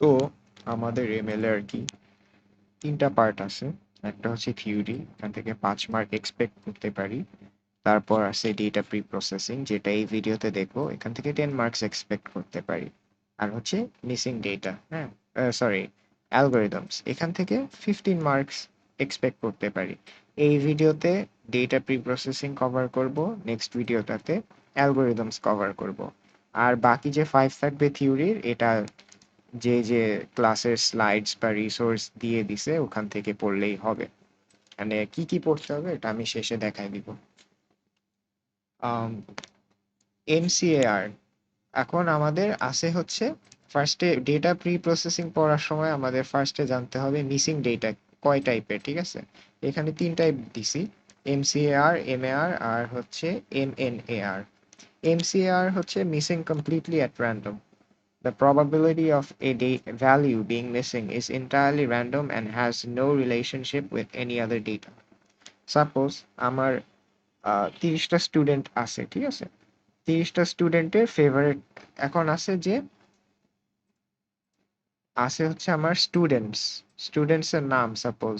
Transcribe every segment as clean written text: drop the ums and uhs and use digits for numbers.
তো আমাদের এমএল এর কি তিনটা পার্ট আছে। একটা হচ্ছে থিওরি, এখান থেকে 5 মার্ক এক্সপেক্ট করতে পারি। তারপর আছে ডেটা প্রি প্রসেসিং, যেটা এই ভিডিওতে দেখো, এখান থেকে 10 মার্কস এক্সপেক্ট করতে পারি। আর হচ্ছে মিসিং ডেটা, হ্যাঁ, সরি, অ্যালগোরিদমস, এখান থেকে 15 মার্কস এক্সপেক্ট করতে পারি। এই ভিডিওতে ডেটা প্রি প্রসেসিং কভার করব, নেক্সট ভিডিওটাতে অ্যালগোরিদমস কভার করব। আর বাকি যে 5 থাকবে থিওরির, এটা যে যে ক্লাসের স্লাইডস বা রিসোর্স দিয়ে দিছে ওখান থেকে পড়লেই হবে। মানে কি কি পড়তে হবে এটা আমি শেষে দেখাই দিব। এমসিএআর, এখন আমাদের আছে হচ্ছে ফার্স্টে ডেটা প্রি প্রসেসিং পড়ার সময় আমাদের ফার্স্টে জানতে হবে মিসিং ডেটা কয় টাইপের, ঠিক আছে? এখানে 3 টাইপ দিছি, এমসিএআর, এমএআর আর হচ্ছে এমএনএআর। এমসিএআর হচ্ছে missing completely at random. The probability of a value being missing is entirely random and has no relationship with any other data. Suppose আমার 30টা স্টুডেন্ট আছে, ঠিক আছে? 30টা স্টুডেন্টের ফেভারিট এখন আছে হচ্ছে আমার স্টুডেন্টস, স্টুডেন্টস এর নাম সাপোজ,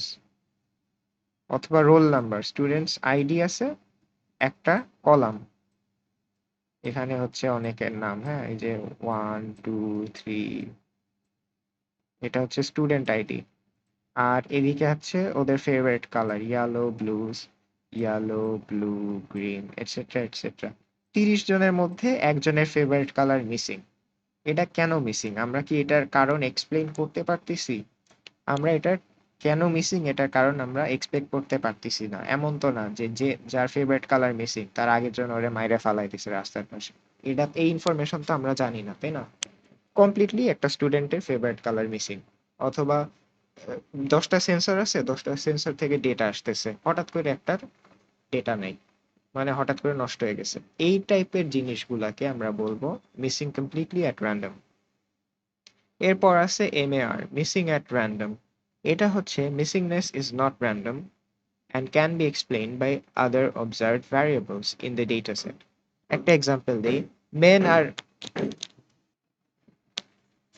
অথবা রোল নাম্বার, স্টুডেন্টস আইডি আছে একটা কলাম, এখানে হচ্ছে অনেকের নাম, হ্যাঁ, এই যে 1 2 3, এটা হচ্ছে স্টুডেন্ট আইডি। আর এদিকে হচ্ছে ওদের favourite colour, yellow, blue, green, etcetera etcetera. 30 জনের মধ্যে একজনের ফেভারিট কালার মিসিং। এটা কেন মিসিং, আমরা কি এটার কারণ এক্সপ্লেইন করতে পারতেছি? আমরা এটার কেন মিসিং এটার কারণ আমরা এক্সপেক্ট করতে পারতেছি না। এমন তো না যে যে যার ফেভারিট কালার মিসিং তার আগের জন ওরে মাইরে ফালাই দিছে রাস্তার পাশে। এটা এই ইনফরমেশন তো আমরা জানি না, তাই না? কমপ্লিটলি একটা স্টুডেন্টের ফেভারিট কালার মিসিং, অথবা 10টা সেন্সর আছে, 10টা সেন্সর থেকে ডেটা আসতেছে, হঠাৎ করে একটার ডেটা নেই, মানে হঠাৎ করে নষ্ট হয়ে গেছে। এই টাইপের জিনিসগুলাকে আমরা বলবো মিসিং কমপ্লিটলি অ্যাট র্যান্ডম। এরপর আছে এমএআর, মিসিং অ্যাট র্যান্ডম। এটা হচ্ছে missingness is not random and can be explained by other observed variables in the dataset. একটা এক্সাম্পল দেই, মেন আর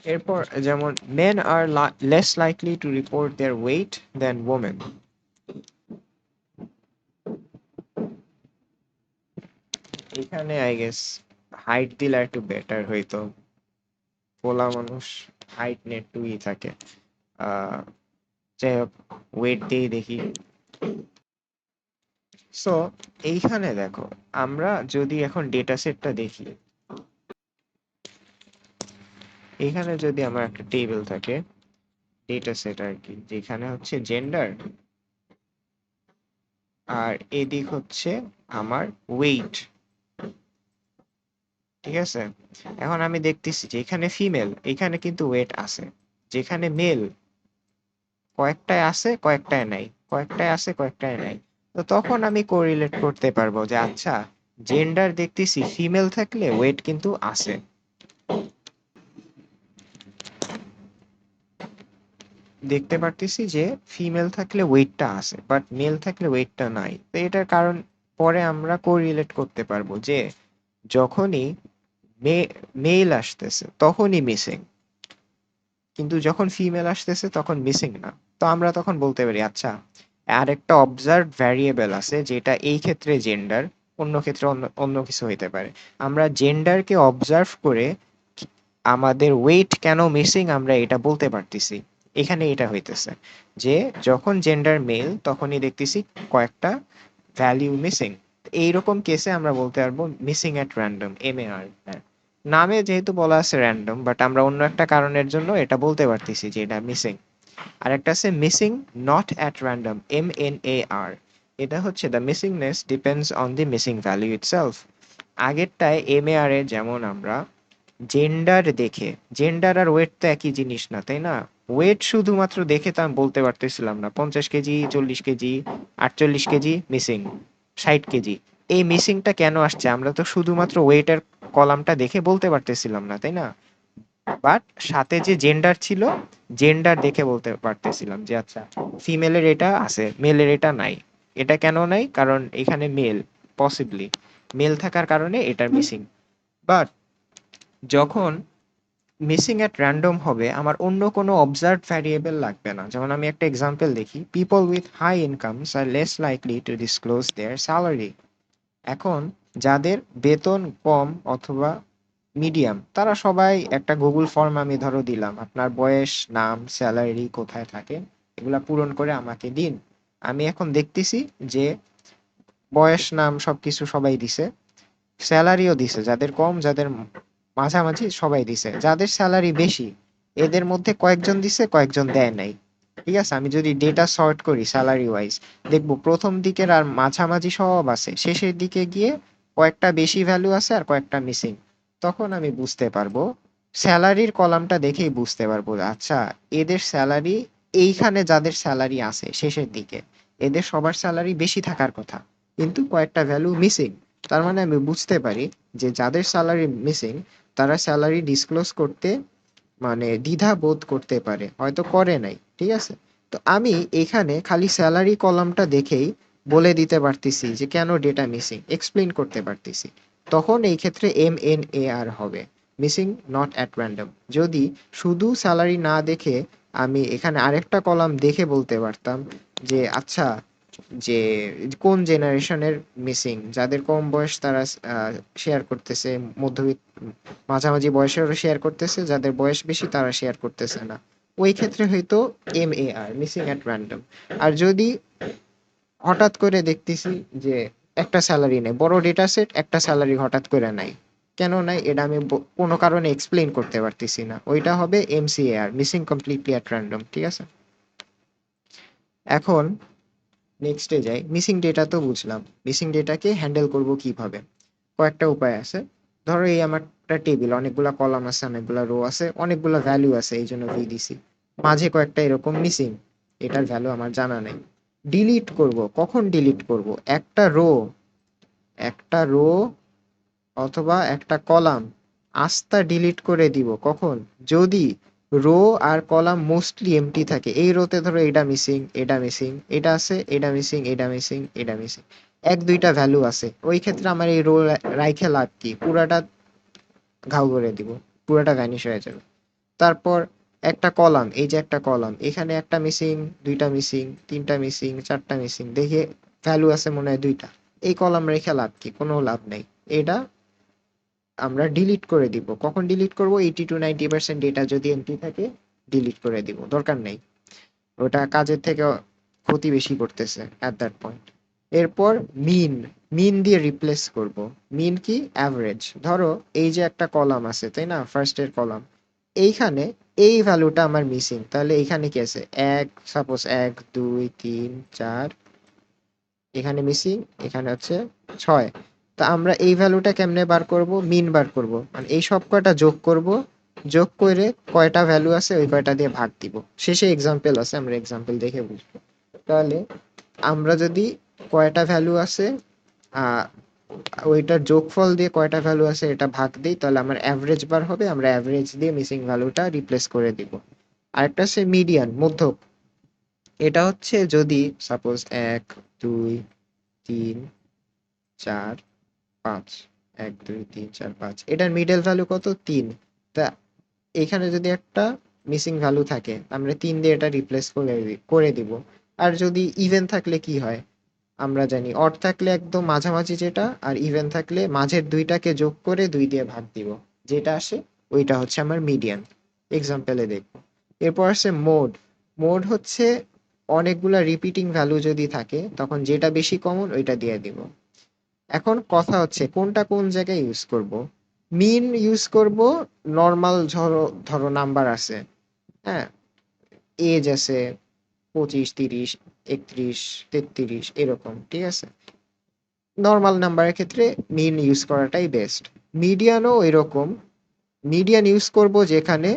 এরপর যেমন men are less likely to report their weight than women. এখানে I guess height দিলে একটু better হইতো, পোলা মানুষ হাইট নিয়ে একটু থাকে। আহ যাই হোক, ওয়েট দিয়ে দেখি। সো এইখানে দেখো, আমরা যদি এখন ডেটা সেটটা দেখি, এইখানে যদি আমার একটা টেবিল থাকে, ডেটা সেট আর কি, যেখানে হচ্ছে জেন্ডার আর এদিক হচ্ছে আমার ওয়েট, ঠিক আছে? এখন আমি দেখতেছি যে এখানে ফিমেল, এখানে কিন্তু ওয়েট আছে। যেখানে মেল কয়েকটায় আছে কয়েকটায় নাই, কয়েকটায় আছে কয়েকটায় নাই। তো তখন আমি কোরিলেট করতে পারবো যে আচ্ছা, জেন্ডার দেখতেছি ফিমেল থাকলে ওয়েট কিন্তু আছে, দেখতে পারতেছি যে ফিমেল থাকলে ওয়েটটা আছে বাট মেল থাকলে ওয়েটটা নাই। তো এটার কারণ পরে আমরা কোরিলেট করতে পারবো যে যখনই মেল আসতেছে তখনই মিসিং, কিন্তু যখন ফিমেল আসতেছে তখন মিসিং না। তো আমরা তখন বলতে পারি আচ্ছা, আর একটা অবজার্ভ ভ্যারিয়েবল আছে যেটা এই ক্ষেত্রে জেন্ডার, অন্য ক্ষেত্রে অন্য অন্য কিছু হইতে পারে। আমরা জেন্ডারকে অবজার্ভ করে আমাদের ওয়েট কেন মিসিং আমরা এটা বলতে পারতেছি। এখানে এটা হইতেছে যে যখন জেন্ডার মেল তখনই দেখতেছি কয়েকটা ভ্যালিউ মিসিং। এইরকম কেসে আমরা বলতে পারবো মিসিং এট র্যান্ডম, এমএআর। নামে যেহেতু বলা আছে র্যান্ডম, বাট আমরা অন্য একটা কারণের জন্য এটা বলতে পারতেছি যে এটা মিসিং। আর একটা আছে missing not at random, MNAR. এটা হচ্ছে the missingness depends on the missing value itself. আগেরটায় এমএআর এর যেমন আমরা জেন্ডার দেখে, জেন্ডার আর ওয়েট তো একই জিনিস না, তাই না? ওয়েট শুধুমাত্র দেখে তো আমি বলতে পারতেছিলাম না 50 KG, 40 KG, 48 KG missing, 60 KG. এই মিসিংটা কেন আসছে আমরা তো শুধুমাত্র ওয়েটের কলামটা দেখে বলতে পারতেছিলাম না, তাই না? বাট সাথে যে জেন্ডার ছিল, জেন্ডার দেখে বলতে পারতেছিলাম যে আচ্ছা, ফিমেলের এটা আছে, মেলের এটা নাই। এটা কেন নাই, কারণ এখানে মেল, পসিবলি মেল থাকার কারণে এটা মিসিং। বাট যখন মিসিং এট র্যান্ডম হবে, আমার অন্য কোনো অবজার্ভড ভ্যারিয়েবল লাগবে না। যেমন আমি একটা এক্সাম্পল দেখি, people with high incomes are less likely to disclose their salary. এখন যাদের বেতন কম অথবা মিডিয়াম, তারা সবাই একটা গুগল ফর্ম আমি ধরো দিলাম, আপনার বয়স, নাম, স্যালারি, কোথায় থাকেন, এগুলা পূরণ করে আমাকে দিন। আমি এখন দেখতেছি যে বয়স, নাম সবকিছু সবাই দিছে, স্যালারিও দিছে, যাদের কম যাদের মাঝামাঝি সবাই দিছে। যাদের স্যালারি বেশি এদের মধ্যে কয়েকজন দিছে কয়েকজন দেয় নাই। ঠিক আছে, আমি যদি ডেটা সর্ট করি স্যালারি ওয়াইজ, দেখবো প্রথম দিকের আর মাঝামাঝি সব আছে, শেষের দিকে গিয়ে কয়েকটা বেশি ভ্যালু আছে আর কয়েকটা মিসিং। তখন আমি বুঝতে পারবো, স্যালারির কলামটা দেখেই বুঝতে পারবো, আচ্ছা এদের স্যালারি, এইখানে যাদের স্যালারি আছে শেষের দিকে, এদের সবার স্যালারি বেশি থাকার কথা, কিন্তু কয়েকটা ভ্যালু মিসিং। তার মানে আমি বুঝতে পারি যে যাদের স্যালারি মিসিং তারা স্যালারি ডিসক্লোজ করতে মানে দ্বিধা বোধ করতে পারে, হয়তো করে নাই। ঠিক আছে, তো আমি এখানে খালি স্যালারি কলামটা দেখেই বলে দিতে পারতেছি যে কেন ডেটা মিসিং, এক্সপ্লেইন করতে পারতেছি। তখন এই ক্ষেত্রে MNAR হবে, মিসিং নট অ্যাট র্যান্ডম। যদি শুধু স্যালারি না দেখে আমি এখানে আরেকটা কলাম দেখে বলতে পারতাম যে আচ্ছা, যে কোন জেনারেশনের মিসিং, যাদের কম বয়স তারা শেয়ার করতেছে, মধ্যবিত্ত মাঝামাঝি বয়সেরও শেয়ার করতেছে, যাদের বয়স বেশি তারা শেয়ার করতেছে না, ওই ক্ষেত্রে হয়তো MAR, মিসিং অ্যাট র্যান্ডম। আর যদি হঠাৎ করে দেখতেছি যে একটা স্যালারি নেই, বড় ডেটা সেট, একটা স্যালারি হঠাৎ করে নাই, কেন নাই এটা আমি কোনো কারণে এক্সপ্লেইন করতে পারতেছি না, ওইটা হবে MCAR, missing completely at random. ঠিক আছে, এখন নেক্সটে যাই। মিসিং ডেটা তো বুঝলাম, মিসিং ডেটাকে হ্যান্ডেল করব কিভাবে? কয়েকটা উপায় আছে। ধরো এই আমার একটা টেবিল, অনেকগুলা কলাম আছে, অনেকগুলা রো আছে, অনেকগুলা ভ্যালু আছে, এই জন্য ভি দিছি। মাঝে কয়েকটা এরকম মিসিং, এটার ভ্যালু আমার জানা নেই। ডিলিট করব, কখন ডিলিট করব? একটা রো অথবা একটা কলাম আস্তা ডিলিট করে দিব কখন? যদি রো আর কলাম মোস্টলি এমটি থাকে। এই রোতে ধরো এটা মিসিং, এটা মিসিং, এটা আছে, এটা মিসিং, এটা মিসিং, এটা মিসিং, এক দুইটা ভ্যালু আছে, ওই ক্ষেত্রে আমার এই রো রাইখে লাভ কি? পুরাটা ঘাউ করে দিব, পুরাটা ভ্যানিশ হয়ে যাবে। তারপর একটা কলাম, এই যে একটা কলাম, এখানে একটা মিসিং, দুইটা মিসিং, তিনটা মিসিং, চারটা মিসিং, দেখে ভ্যালু আছে মনে হয় দুইটা, এই কলাম রেখে লাভ কি? কোনো লাভ নেই। এটা আমরা ডিলিট করে দিব। কখন ডিলিট করব? 80 to 90% ডেটা যদি এমটি থাকে ডিলিট করে দিব, দরকার নেই, ওটা কাজের থেকে ক্ষতি বেশি করতেছে অ্যাট দ্যাট পয়েন্ট। এরপর মিন, মিন দিয়ে রিপ্লেস করব। মিন কি? অ্যাভারেজ। ধরো এই যে একটা কলাম আছে তাই না, ফার্স্ট এর কলাম, এইখানে এই ভ্যালুটা আমার মিসিং, তাহলে এইখানে কি আছে? এক, সাপোজ 1 2 3 4, এখানে মিসিং, এখানে হচ্ছে 6। তা আমরা এই ভ্যালুটা কেমনে বার করব? মিন বার করব, মানে এই সব কয়টা যোগ করব, যোগ করে কয়টা ভ্যালু আছে ওই কয়টা দিয়ে ভাগ দিব। শেষে এক্সাম্পল আছে, আমরা এক্সাম্পল দেখে বুঝবো। তাহলে আমরা যদি কয়টা ভ্যালু আছে আহ ওইটার যোগফল দিয়ে কয়টা ভ্যালু আছে এটা ভাগ দিই, তাহলে আমার অ্যাভারেজ বার হবে, আমরা অ্যাভারেজ দিয়ে মিসিং ভ্যালুটা রিপ্লেস করে দিব। আরেকটা আছে মিডিয়ান, মধ্যক। এটা হচ্ছে যদি সাপোজ 1 2 3 4 5, 1 2 3 4 5, এটার মিডল ভ্যালু কত? 3। তা এখানে যদি একটা মিসিং ভ্যালু থাকে, আমরা 3 দিয়ে এটা রিপ্লেস করে দিব। আর যদি ইভেন থাকলে কি হয় আমরা জানি, অড থাকলে একদম মাঝামাঝি যেটা, আর ইভেন থাকলে মাঝের দুইটাকে যোগ করে 2 দিয়ে ভাগ দিব, যেটা আসে ওইটা হচ্ছে আমার মিডিয়ান। এক্সাম্পলে দেখব। এরপর আছে মোড। মোড হচ্ছে অনেকগুলা রিপিটিং ভ্যালু যদি থাকে তখন যেটা বেশি কমন ওইটা দিয়ে দিব। এখন কথা হচ্ছে কোনটা কোন জায়গায় ইউজ করব। মিন ইউজ করব নর্মাল, ধরো ধরো নাম্বার আছে, হ্যাঁ, এজ আছে 25 30 31 33 এরকম, ঠিক আছে, নর্মাল নাম্বারের ক্ষেত্রে মিন ইউজ করাটাই বেস্ট। মিডিয়ানও এরকম, মিডিয়ান ইউজ করব যেখানে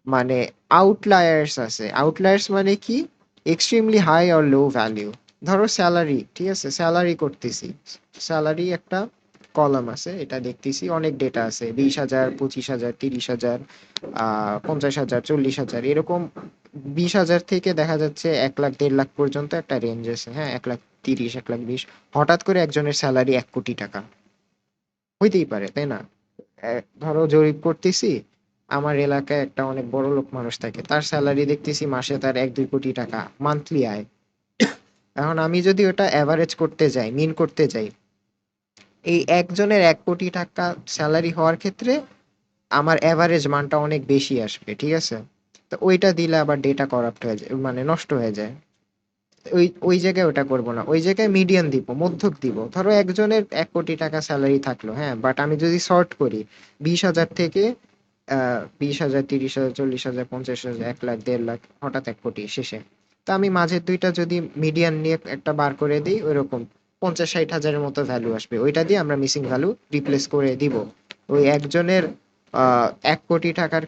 মানে আউটলায়ার্স আছে। আউটলায়ার্স মানে কি? Extremely high or low value. ধরো স্যালারি, ঠিক আছে, স্যালারি করতেছি, স্যালারি একটা কলাম আছে, এটা দেখতেছি, অনেক ডেটা আছে, 20,000, 25,000, 30,000, 50,000, 40,000, এরকম 20,000 থেকে দেখা যাচ্ছে 1 লাখ 1.5 লাখ পর্যন্ত একটা রেঞ্জ আছে, হ্যাঁ, 1,30,000, 1,20,000। হঠাৎ করে একজনের স্যালারি 1 কোটি টাকা হইতেই পারে তাই না? ধরো জরিপ করতেছি, আমার এলাকায় একটা অনেক বড় লোক মানুষ থাকে, তার স্যালারি দেখতেছি মাসে তার 1-2 কোটি টাকা মান্থলি আয়। এখন আমি যদি ওটা অ্যাভারেজ করতে যাই, মিন করতে যাই, এই একজনের 1 কোটি টাকা স্যালারি হওয়ার ক্ষেত্রে আমার অ্যাভারেজ মানটা অনেক বেশি আসবে, ঠিক আছে? তো ওইটা দিলে আবার ডেটা করাপ্ট হয়ে যায়, মানে নষ্ট হয়ে যায়। ওই ওই জায়গায় ওটা করব না, ওই জায়গায় মিডিয়ান দিব, মধ্যক দিব। ধরো একজনের 1 কোটি টাকা স্যালারি থাকলো, হ্যাঁ, বাট আমি যদি সর্ট করি 20,000 থেকে 20,000, 30,000, 40,000, 50,000, 1 লাখ, 1.5 লাখ, হঠাৎ 1 কোটি শেষে, তা আমি মাঝের দুইটা যদি মিডিয়ান নিয়ে একটা বার করে দিই, ওইরকম 50-60 হাজারের মতো ভ্যালু আসবে, ওইটা দিয়ে আমরা মিসিং ভ্যালু রিপ্লেস করে দিব। ওই একজনের 1 কোটি টাকার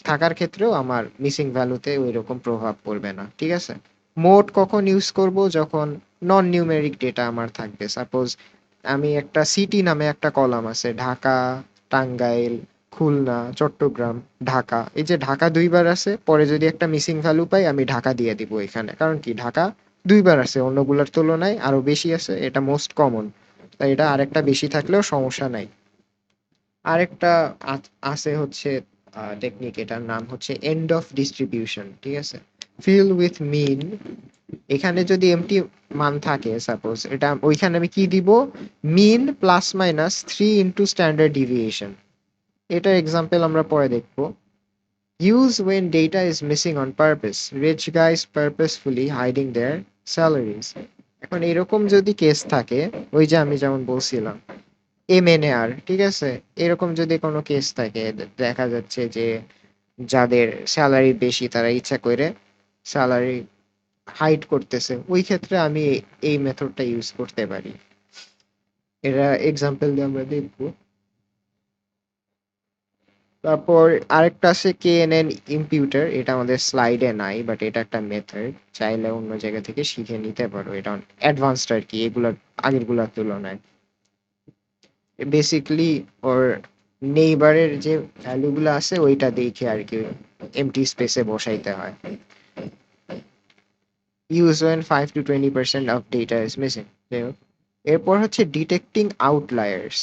থাকার ক্ষেত্রেও আমার মিসিং ভ্যালুতে ওই রকম প্রভাব পড়বে না, ঠিক আছে? মোড কখন ইউজ করব? যখন নন নিউমেরিক ডেটা আমার থাকবে। সাপোজ আমি একটা সিটি নামে একটা কলাম আছে, ঢাকা, টাঙ্গাইল, খুলনা, চট্টগ্রাম, ঢাকা। এই যে ঢাকা দুইবার আছে, পরে যদি একটা মিসিং ভ্যালু পাই আমি ঢাকা দিয়ে দিব এখানে, কারণ কি ঢাকা দুইবার আছে, অন্যগুলোর তুলনায় আরো বেশি আছে, এটা মোস্ট কমন। তাই এটা আরেকটা বেশি থাকলেও সমস্যা নাই। আরেকটা আছে হচ্ছে টেকনিক, এটার নাম হচ্ছে এন্ড অফ ডিস্ট্রিবিউশন, ঠিক আছে? ফিল উইথ মিন। এখানে যদি এমটি মান থাকে, সাপোজ এটা ওইখানে আমি কি দিব? Mean plus minus 3 into standard deviation. এটার এক্সাম্পল আমরা পরে দেখবো। Use when data is missing on purpose, rich guys purposefully hiding their salaries। এখন এরকম যদি কেস থাকে, ওই যে আমি যেমন বলছিলাম MNAR, ঠিক আছে? এরকম যদি কোনো কেস থাকে, দেখা যাচ্ছে যে যাদের স্যালারি বেশি তারা ইচ্ছা করে স্যালারি হাইড করতেছে, ওই ক্ষেত্রে আমি এই মেথডটা ইউজ করতে পারি। এটা এক্সাম্পল দিয়ে আমরা দেখবো। তারপর আরেকটা আছে KNN ইম্পিউটার, এটা আমাদের স্লাইডে নাই, বাট এটা একটা মেথড, চাইলে অন্য জায়গা থেকে শিখে নিতে পারো, এটা অ্যাডভান্সড আর কি এগুলার আগের গুলার তুলনায়। বেসিকলি ওর নেইবারের যে ভ্যালু গুলো আছে ওইটা দেখে আর কি এমটি স্পেসে বসাইতে হয়। Use when 5 to 20% of data is missing. এরপর হচ্ছে ডিটেক্টিং আউটলায়ার্স।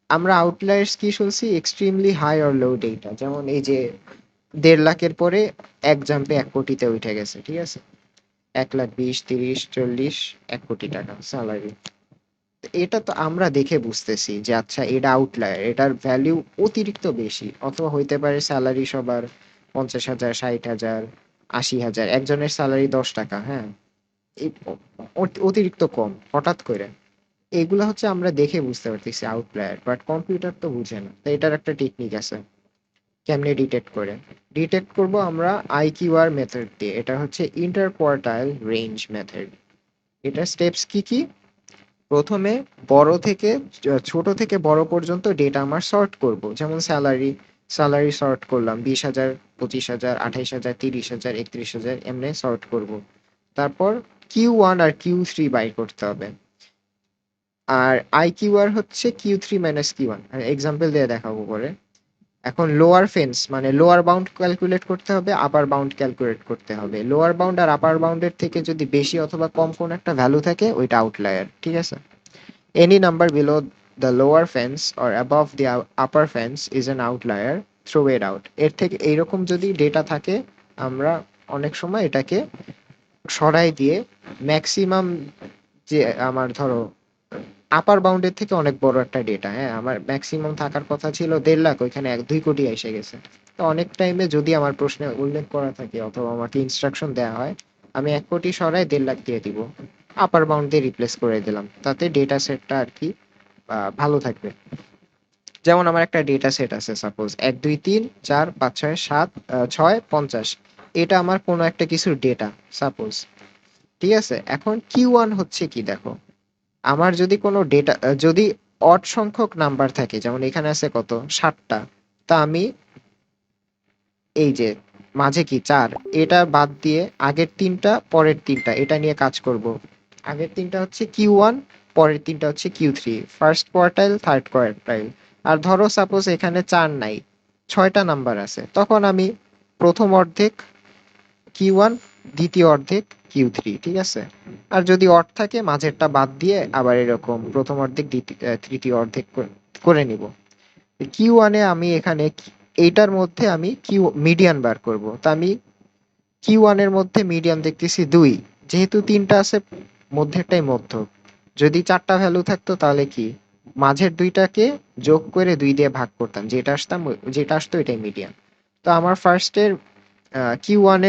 আমরা আউটলায়ার্স কি শুনছি? Extremely high or low data, যেমন এই যে 1.5 লাখের পরে এক জাম্পে 1 কোটিতে উঠে গেছে, ঠিক আছে? 1 লাখ 20, 30, 40, 1 কোটি টাকা স্যালারি। এটা তো আমরা দেখে বুঝতেছি যে আচ্ছা এটা আউটলায়ার, এটার ভ্যালু অতিরিক্ত বেশি, অথবা হইতে পারে স্যালারি সবার 50,000, 60,000, 80,000, একজনের স্যালারি 10 টাকা, হ্যাঁ, এই অতিরিক্ত কম হঠাৎ করে। এগুলা হচ্ছে আমরা দেখে বুঝতে পারতেছি আউটলায়ার, বাট কম্পিউটার তো বুঝে না। তো এটার একটা টেকনিক আছে কেমনে ডিটেক্ট করে। ডিটেক্ট করব আমরা আইকিউআর মেথড দিয়ে, এটা হচ্ছে ইন্টারকোয়ার্টাইল রেঞ্জ মেথড। এটা স্টেপস কি কি? প্রথমে বড় থেকে ছোট থেকে বড় পর্যন্ত ডেটা আমার সর্ট করব, যেমন স্যালারি সর্ট করলাম 20,000, 25,000, 28,000, 30,000, 31,000, এমনি সর্ট করব। তারপর Q1 আর Q3 বাই করতে হবে। আর আইকিউআর হচ্ছে Q3 মাইনাস Q1, এক্সাম্পল দিয়ে দেখাবো পরে। এখন লোয়ার ফেন্স মানে লোয়ার বাউন্ড ক্যালকুলেট করতে হবে, আপার বাউন্ড ক্যালকুলেট করতে হবে। লোয়ার বাউন্ড আর আপার বাউন্ডের থেকে যদি বেশি অথবা কম কোন একটা ভ্যালু থাকে ওইটা আউটলায়ার, ঠিক আছে? Any number below the lower fence or above the upper fence is an outlier, throw it out. এর থেকে এইরকম যদি ডেটা থাকে, আমরা অনেক সময় এটাকে সরাই দিয়ে ম্যাক্সিমাম, যে আমার ধরো আপার বাউন্ডের থেকে অনেক বড় একটা ডেটা, হ্যাঁ, আমার ম্যাক্সিমাম থাকার কথা ছিল 1.5 লাখ, ওইখানে 2 কোটি এসে গেছে। তো অনেক টাইমে যদি আমার প্রশ্নে উল্লেখ করা থাকে অথবা আমাকে ইনস্ট্রাকশন দেওয়া হয়, আমি 1 কোটি সরাই 1.5 লাখ দিয়ে দিব, আপার বাউন্ড দিয়ে রিপ্লেস করে দিলাম, তাতে ডেটা সেটটা আর কি ভালো থাকবে। যেমন আমার একটা ডেটা সেট আছে, সাপোজ 1, 2, 3, 4, 5, 6, 7, 8, 9, 10, 11, 12, 13, 14, 15, 16, 17, 18, 19, 20, 21, 22, 23, 24, 25, এটা আমার কোনো একটা কিছুর ডেটা, সাপোজ। ঠিক আছে, এখন Q1 হচ্ছে কি দেখো, আমার যদি কোনো ডেটা, যদি অড সংখ্যক নাম্বার থাকে, যেমন এখানে আছে কত 7টা, তা আমি এই যে মাঝে কি 4, এটা বাদ দিয়ে আগের 3টা পরের 3টা এটা নিয়ে কাজ করব। আগের 3টা হচ্ছে Q1, পরের 3টা হচ্ছে Q3, first quartile, third quartile. আর ধরো সাপোজ এখানে 4 নাই, 6টা নাম্বার আছে, তখন আমি প্রথম অর্ধেক Q1, দ্বিতীয় অর্ধেক Q3, ঠিক আছে? আর যদি অড থাকে মাঝেরটা বাদ দিয়ে আবার এরকম প্রথম অর্ধেক তৃতীয় অর্ধেক করে নিব। Q1 এ আমি এখানে এইটার মধ্যে আমি কিউ মিডিয়ান বার করব। তা আমি কিউ1 এর মধ্যে মিডিয়ান দেখতেছি 2, যেহেতু 3টা আছে মধ্যেরটাই মধ্য। যদি 4টা ভ্যালু থাকতো তাহলে কি মাঝের দুইটাকে যোগ করে 2 দিয়ে ভাগ করতাম, যেটা আসতো এটাই মিডিয়ান। তো আমার ফার্স্টের কিউ1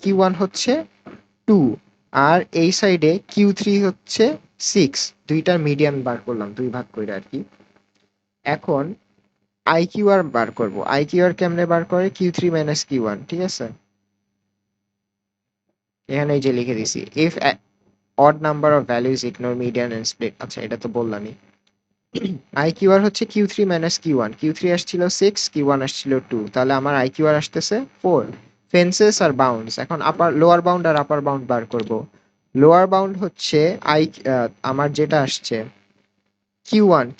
কিউ1 হচ্ছে 2, আর এই সাইডে কিউ3 হচ্ছে 6। দুইটার মিডিয়ান বার করলাম 2 ভাগ করে আর কি। এখন আইকিউআর বার করব। আইকিউআর কেমনে বার করে, কিউ3 মাইনাস কিউ1, ঠিক আছে। এখানে এই যে লিখে দিছি, if odd number of values ignore median and split। আচ্ছা এটা তো বললামই। আইকিউআর হচ্ছে কিউ3 মাইনাস কিউ1, কিউ3 আসছিল 6, কিউ1 আসছিল 2, তাহলে আমার আইকিউআর আসতেছে 4। ফেন্সেস আর বাউন্ডস, এখন লোয়ার বাউন্ড আর আপার বাউন্ড বার করব। লোয়ার বাউন্ড হচ্ছে আমার যেটা আসছে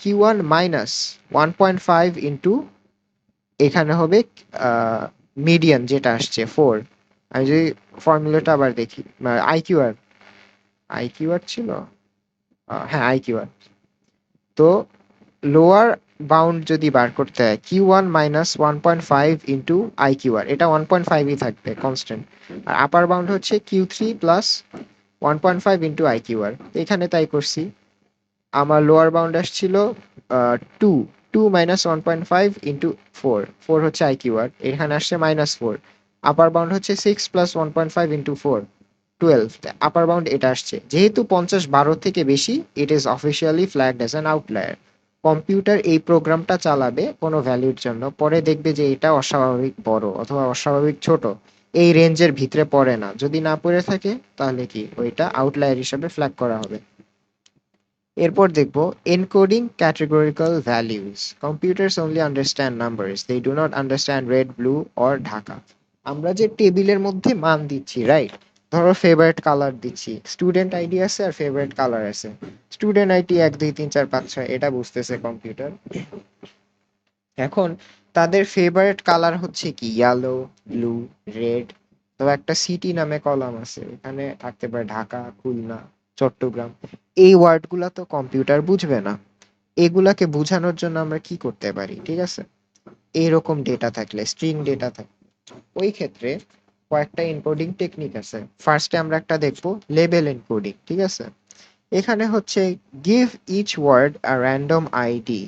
কিউ1 মাইনাস 1.5 ইন্টু এখানে হবে মিডিয়ান যেটা আসছে 4। আমি যদি ফর্মুলাটা আবার দেখি, আইকিউআর আইকিউআর ছিল, হ্যাঁ আইকিউআর। তো লোয়ার বাউন্ড যদি বার করতে হয় কিউ1 মাইনাস 1.5 ইন্টু আইকিউআর, এটা 1.5ই থাকবে কনস্ট্যান্ট। আর আপার বাউন্ড হচ্ছে কিউ3 প্লাস 1.5 ইন্টু আইকিউআর, এখানে তাই করছি। আমার লোয়ার বাউন্ড আসছিল 2, 2 মাইনাস 1.5 ইন্টু 4, 4 হচ্ছে আইকিউআর, এখানে আসছে -4। আপার বাউন্ড হচ্ছে 6 প্লাস 1.5 ইন্টু 4, 12। আপার বাউন্ড এটা আসছে, যেহেতু 50 12 থেকে বেশি, it is officially flagged as an outlier. Computer এই প্রোগ্রামটা চালাবে কোনো ভ্যালুর জন্য, পরে দেখবে যে এটা অস্বাভাবিক বড় অথবা অস্বাভাবিক ছোট, এই রেঞ্জের ভিতরে পড়ে না। যদি না পড়ে থাকে তাহলে কি ওইটা আউটলায়ার হিসেবে ফ্ল্যাগ করা হবে। এরপর দেখব encoding categorical values. Computers only understand numbers, they do not understand red, blue or Dhaka. আমরা যে টেবিলের মধ্যে মান দিচ্ছি, রাইট, ধরো ফেভারিট কালার দিচ্ছি, স্টুডেন্ট আইডি আছে আর ফেভারিট কালার আছে। স্টুডেন্ট আইডি 1 2 3 4 5 6 এটা বুঝতেছে কম্পিউটার। এখন তাদের ফেভারিট কালার হচ্ছে কি ইয়েলো, ব্লু, রেড। তো একটা সিটি নামে কলাম আছে, এখানে থাকতে পারে ঢাকা, খুলনা, চট্টগ্রাম। এই ওয়ার্ডগুলা তো কম্পিউটার বুঝবে না। এগুলাকে বোঝানোর জন্য আমরা কি করতে পারি, ঠিক আছে, এইরকম ডেটা থাকলে, স্ট্রিং ডেটা থাকলে, ওই ক্ষেত্রে কয়েকটা এনকোডিং টেকনিক আছে। ফার্স্টে আমরা একটা দেখবো লেবেল এনকোডিং, ঠিক আছে। এখানে হচ্ছে গিভ ইচ ওয়ার্ড আ র্যান্ডম আইডি।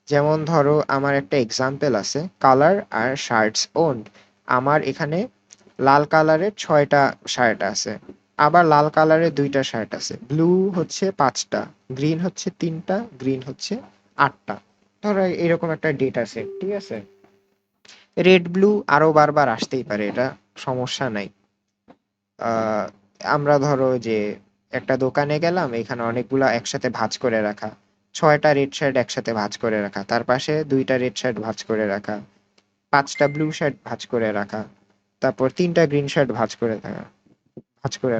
যেমন ধরো আমার একটা এক্সাম্পল আছে কালার আর শার্টস ওন্ড। আমার এখানে লাল কালারের 6টা শার্ট আছে, আবার লাল কালারের 2টা শার্ট আছে, ব্লু হচ্ছে 5টা, গ্রিন হচ্ছে 3টা, গ্রিন হচ্ছে 8টা। ধরো এরকম একটা ডেটা সেট, ঠিক আছে। রেড ব্লু আরো বারবার আসতেই পারে, এটা সমস্যা নাই। আহ আমরা ধরো যে একটা দোকানে গেলাম, এখানে অনেকগুলা একসাথে ভাঁজ করে রাখা, 6টা রেড শার্ট একসাথে ভাঁজ করে রাখা, তার পাশে 2টা রেড শার্ট ভাঁজ করে রাখা, 5টা ব্লু শার্ট ভাঁজ করে রাখা, তারপর 3টা গ্রিন শার্ট ভাঁজ করে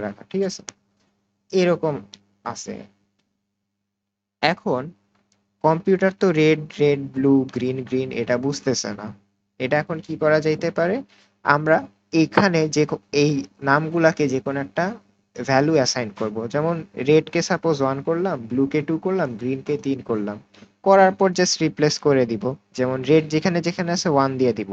রাখা, ঠিক আছে, এরকম আছে। এখন কম্পিউটার তো red red, blue green green এটা বুঝতেছে না। এটা এখন কি করা যাইতে পারে, আমরা এখানে এই নামগুলাকে যে কোনো একটা ভ্যালু অ্যাসাইন করব। যেমন রেড কে সাপোজ 1 করলাম, ব্লু কে 2 করলাম, গ্রিন কে 3 করলাম। করার পর জাস্ট রিপ্লেস করে দিব। যেমন রেড যেখানে যেখানে আছে 1 দিয়ে দিব,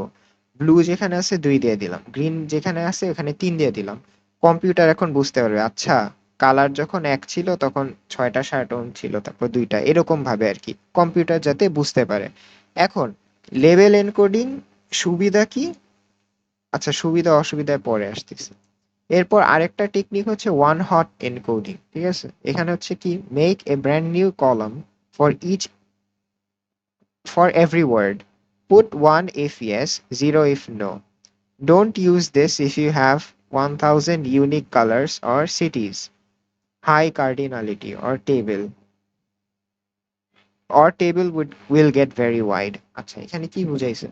ব্লু যেখানে আছে 2 দিয়ে দিলাম, গ্রিন যেখানে আছে ওখানে 3 দিয়ে দিলাম। কম্পিউটার এখন বুঝতে পারবে, আচ্ছা কালার যখন 1 ছিল তখন 6টা শার্ট অন ছিল, তারপর 2টা, এরকম ভাবে আর কি কম্পিউটার যাতে বুঝতে পারে। এখন লেভেল এনকোডিং সুবিধা কি, আচ্ছা সুবিধা অসুবিধায় পরে আসতেছে। এরপর আরেকটা টেকনিক হচ্ছে ওয়ান হট এনকোডিং, ঠিক আছে। এখানে হচ্ছে কি make a brand new column for each for every word, put 1 if yes, 0 if no. Don't use this if you have 1000 unique colors or cities, high cardinality or table will get very wide। আচ্ছা এখানে কি বুঝাইছে,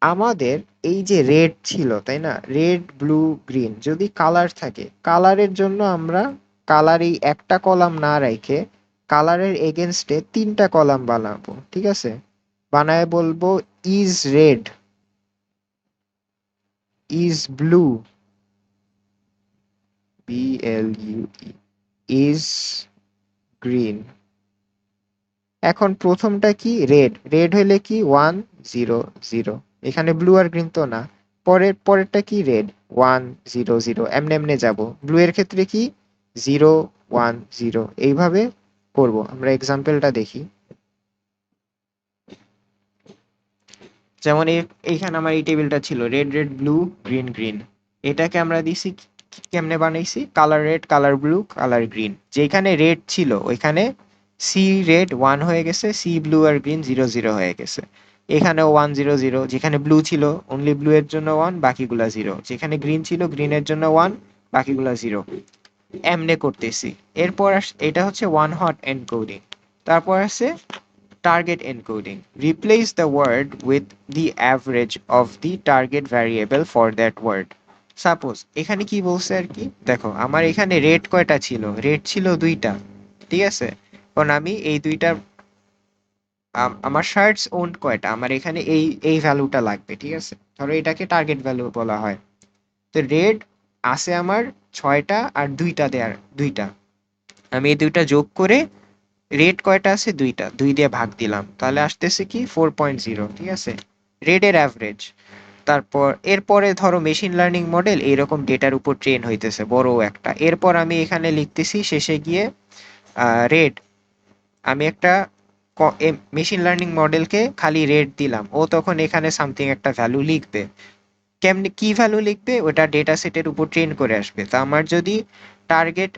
আমাদের এই যে red ছিল তাই না, রেড ব্লু গ্রিন যদি কালার থাকে, কালারের জন্য আমরা কালার এই একটা কলাম না রেখে কালারের এগেনস্টে 3টা কলাম বানাবো, ঠিক আছে। বানায় বলবো is red, is blue, BLUE, is green. এখন প্রথমটা কি রেড, রেড হলে কি 1 0 0, এখানে ব্লু আর গ্রিন তো না। পরেরটা কি? রেড। 1 0 0 এমনি এমনি যাব। ব্লু এর ক্ষেত্রে কি? 0 1 0 এইভাবে করব। আমরা এক্সাম্পলটা দেখি। যেমন এইখানে আমার এই টেবিলটা ছিল red red blue green green. এটাকে আমরা দিছি কেমনে বানাইছি? Colour red colour blue colour green. যেখানে রেড ছিল ওইখানে সি রেড 1 হয়ে গেছে, সি ব্লু আর গ্রিন 0 0 হয়ে গেছে। এখানেও 1 0 0। যেখানে ব্লু ছিল অনলি ব্লু এর জন্য 1, বাকিগুলা 0। যেখানে গ্রিন ছিল গ্রিনের জন্য 1, বাকিগুলা 0। এমনে করতেছি। এরপর এটা হচ্ছে ওয়ান হট এনকোডিং। তারপর আছে target encoding. Replace the word with the average of the target variable for that word. Suppose এখানে কি বলছে আর কি দেখো, আমার এখানে রেড কয়টা ছিল? রেড ছিল 2টা, ঠিক আছে? কারণ আমি এই দুইটা আমার শার্টস ওন্ড কয়টা, আমার এখানে এই ভ্যালুটা লাগবে, ঠিক আছে? ধরো এটাকে টার্গেট ভ্যালু বলা হয়। তো রেড আছে আমার 6টা আর 2টা দেয়ার 2টা। আমি এই দুইটা যোগ করে রেড কয়টা আছে? 2টা, 2 দিয়ে ভাগ দিলাম, তাহলে আসতেছে কি 4.0, ঠিক আছে? রেড এর অ্যাভারেজ। তারপর এরপরে ধরো মেশিন লার্নিং মডেল এইরকম ডেটার উপর ট্রেন হইতেছে বড় একটা। এরপর আমি এখানে লিখতেছি শেষে গিয়ে রেড। আমি একটা মেশিন লার্নিং মডেলকে খালি রেড দিলাম, ও তখন এখানে সামথিং একটা ভ্যালু লিখবে। কেমনে কি ভ্যালু লিখবে? ওটা ডেটা সেটের উপর ট্রেন করে আসবে। তো আমার যদি টার্গেট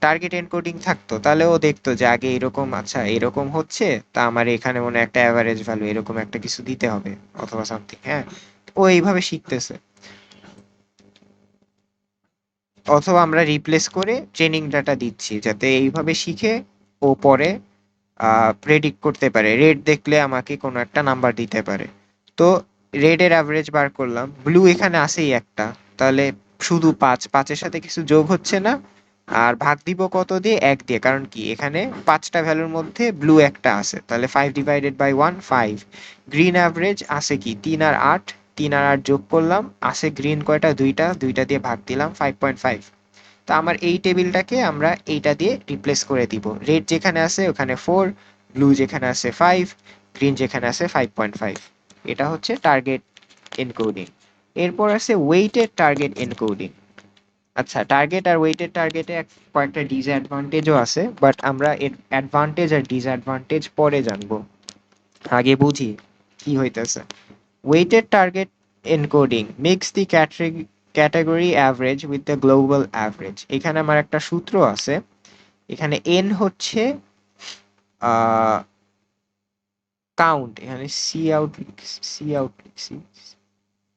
টার্গেট এনকোডিং থাকতো তাহলে ও দেখতো যে আগে এরকম, আচ্ছা এরকম হচ্ছে, তা আমার এখানে মনে হয় একটা অ্যাভারেজ ভ্যালু এরকম একটা কিছু দিতে হবে অথবা সামথিং। হ্যাঁ, ও এইভাবে শিখতেছে। অথবা আমরা রিপ্লেস করে ট্রেনিং ডাটা দিচ্ছি যাতে এইভাবে শিখে ও পরে প্রেডিক্ট করতে পারে, রেড দেখলে আমাকে কোনো একটা নাম্বার দিতে পারে। তো রেড এর অ্যাভারেজ বার করলাম, ব্লু এখানে আসেই একটা, তাহলে শুধু 5, 5-এর সাথে কিছু যোগ হচ্ছে না। আর ভাগ দিব কত দিয়ে? 1 দিয়ে, কারণ কি এখানে 5টা ভ্যালুর মধ্যে ব্লু একটা আছে, তাহলে 5 ডিভাইডেড বাই 1 5। গ্রিন অ্যাভারেজ আছে কি 3 আর 8, 3 আর 8 যোগ করলাম, আছে গ্রিন কয়টা? 2টা, 2টা দিয়ে ভাগ দিলাম 5.5। তো আমার এই টেবিলটাকে আমরা এইটা দিয়ে রিপ্লেস করে দিব। রেড যেখানে আছে ওখানে 4, ব্লু যেখানে আছে 5, গ্রিন যেখানে আছে 5.5। এটা হচ্ছে টার্গেট এনকোডিং। এরপর আছে ওয়েটেড টার্গেট এনকোডিং। আচ্ছা, টার্গেট আর ওয়েটেড টার্গেটে কয়েকটা ডিসঅ্যাডভান্টেজও আছে, বাট আমরা এর অ্যাডভান্টেজ আর ডিসঅ্যাডভান্টেজ পরে জানবো। আগে বুঝি কি হইতেছে। Weighted target encoding makes the category average with the global average. এখানে আমার একটা সূত্র আছে। এখানে n হচ্ছে কাউন্ট, এখানে সি আউট লিখছি,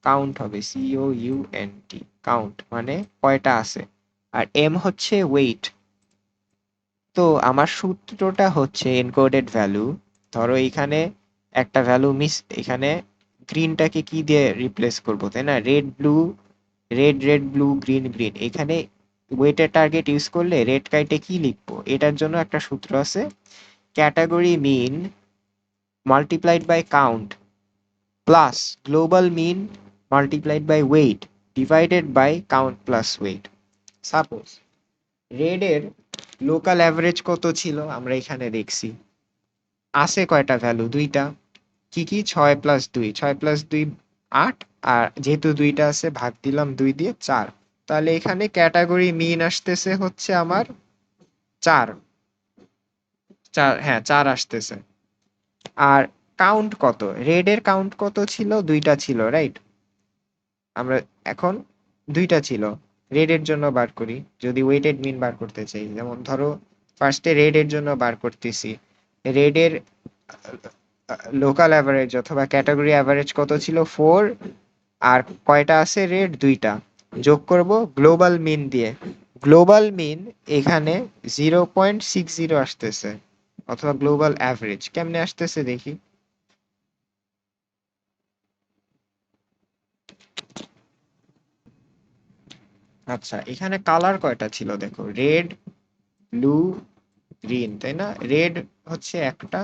কাউন্ট হবে COUNT, কাউন্ট মানে কয়টা আছে। আর m হচ্ছে ওয়েট। তো আমার সূত্রটা হচ্ছে এনকোডেড ভ্যালু। ধরো এখানে একটা ভ্যালু মিস, এখানে গ্রিনটাকে কি দিয়ে রিপ্লেস করবো, তাই না? Red blue, red red blue green green. এখানে ওয়েটেড টার্গেট ইউজ করলে রেড কাইটে কি লিখবো? এটার জন্য একটা সূত্র আছে, category mean multiplied by count plus global mean multiplied by weight divided by count plus weight. Suppose red এর লোকাল অ্যাভারেজ কত ছিল আমরা এখানে দেখছি, আছে কয়টা ভ্যালু? 2টা। কি কি? 6 + 2, 6 + 2 8। আর যেহেতু 2টা আছে ভাগ দিলাম 2 দিয়ে 4। তাহলে এখানে ক্যাটাগরি মিন আসতেছে হচ্ছে আমার 4। 4, হ্যাঁ 4 আসতেছে। আর কাউন্ট কত? রেড এর কাউন্ট কত ছিল? 2টা ছিল, রাইট? আমরা এখন 2টা ছিল। রেড এর জন্য বার করি, যদি ওয়েটেড মিন বার করতে চাই। যেমন ধরো ফার্স্টে রেড এর জন্য বার করতেছি। রেড এর লোকাল অ্যাভারেজ অথবা ক্যাটাগরি অ্যাভারেজ কত ছিল? 4। আর কয়টা আছে রেড? 2টা। যোগ করব গ্লোবাল মিন দিয়ে। গ্লোবাল মিন এখানে 0.60 আসতেছে, অথবা গ্লোবাল অ্যাভারেজ কেমনে আসতেছে দেখি। আচ্ছা, এখানে কালার কয়টা ছিল দেখো, রেড ব্লু গ্রিন, তাই না? রেড হচ্ছে একটা,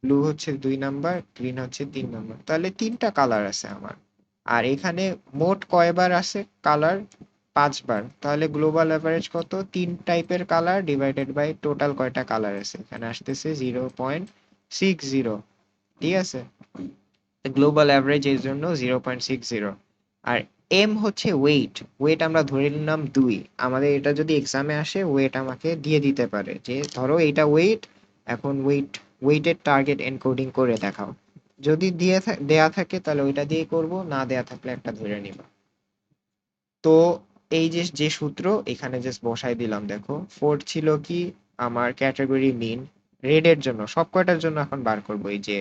ব্লু হচ্ছে 2 নাম্বার, গ্রিন হচ্ছে 3 নাম্বার, তাহলে 3টা কালার আছে আমার। আর এখানে মোট কয়বার আছে কালার? 5বার। তাহলে গ্লোবাল অ্যাভারেজ কত? 3 টাইপের কালার ডিভাইডেড বাই টোটাল কয়টা কালার আছে, এখানে আসতেছে 0.60, ঠিক আছে? গ্লোবাল অ্যাভারেজ এর জন্য 0.60। আর এম হচ্ছে ওয়েট। ওয়েট আমরা ধরে নিলাম 2। আমাদের এটা যদি এক্সামে আসে, ওয়েট আমাকে দিয়ে দিতে পারে যে ধরো এইটা ওয়েট, এখন ওয়েটের টার্গেট এনকোডিং করে দেখাও। যদি দেয়া থাকে তাহলে ওইটা দিয়ে করব, না দেয়া থাকলে একটা ধরে নিব। তো এই যে যে সূত্র এখানে জাস্ট বসাই দিলাম। দেখো ফোর্থ ছিল কি আমার ক্যাটাগরি মিন রেড এর জন্য, সব কয়টার জন্য এখন বার করব। এই যে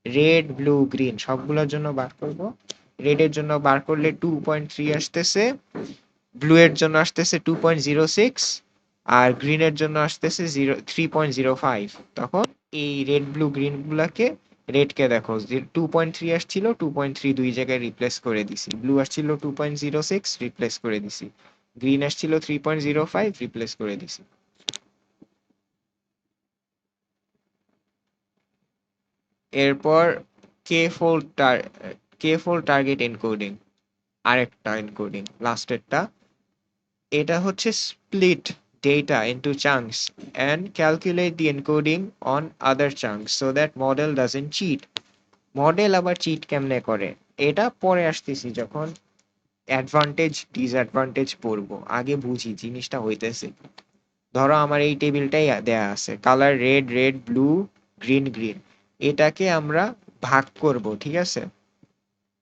রেড ব্লু গ্রিন সবগুলোর জন্য বার করব। রেড এর জন্য বার করলে 2.3 আসতেছে, ব্লু এর জন্য আসতেছে 2.06, আর গ্রিন এর জন্য আসতেছে 3.05। তখন এই রেড ব্লু গ্রিন গুলাকে, রেড কে দেখো যে 2.3 আসছিল, 2.3 দুই জায়গায় রিপ্লেস করে দিছি। ব্লু আসছিল 2.06, রিপ্লেস করে দিছি। গ্রিন আসছিল 3.05, রিপ্লেস করে দিছি। এরপর কে ফোল্ড কে ফোল্ড টার্গেট এনকোডিং, আরেকটা এনকোডিং লাস্টেরটা। এটা হচ্ছে split data into chunks and calculate the encoding on other chunks so that model doesn't cheat. Model আবার চিট কেমনে করে এটা পরে আসতেছি, যখন অ্যাডভান্টেজ ডিসঅ্যাডভান্টেজ পড়বো। আগে বুঝি জিনিসটা হইতেছে। ধরো আমার এই টেবিলটাই দেয়া আছে, colour red red, blue green green. এটাকে আমরা ভাগ করব, ঠিক আছে?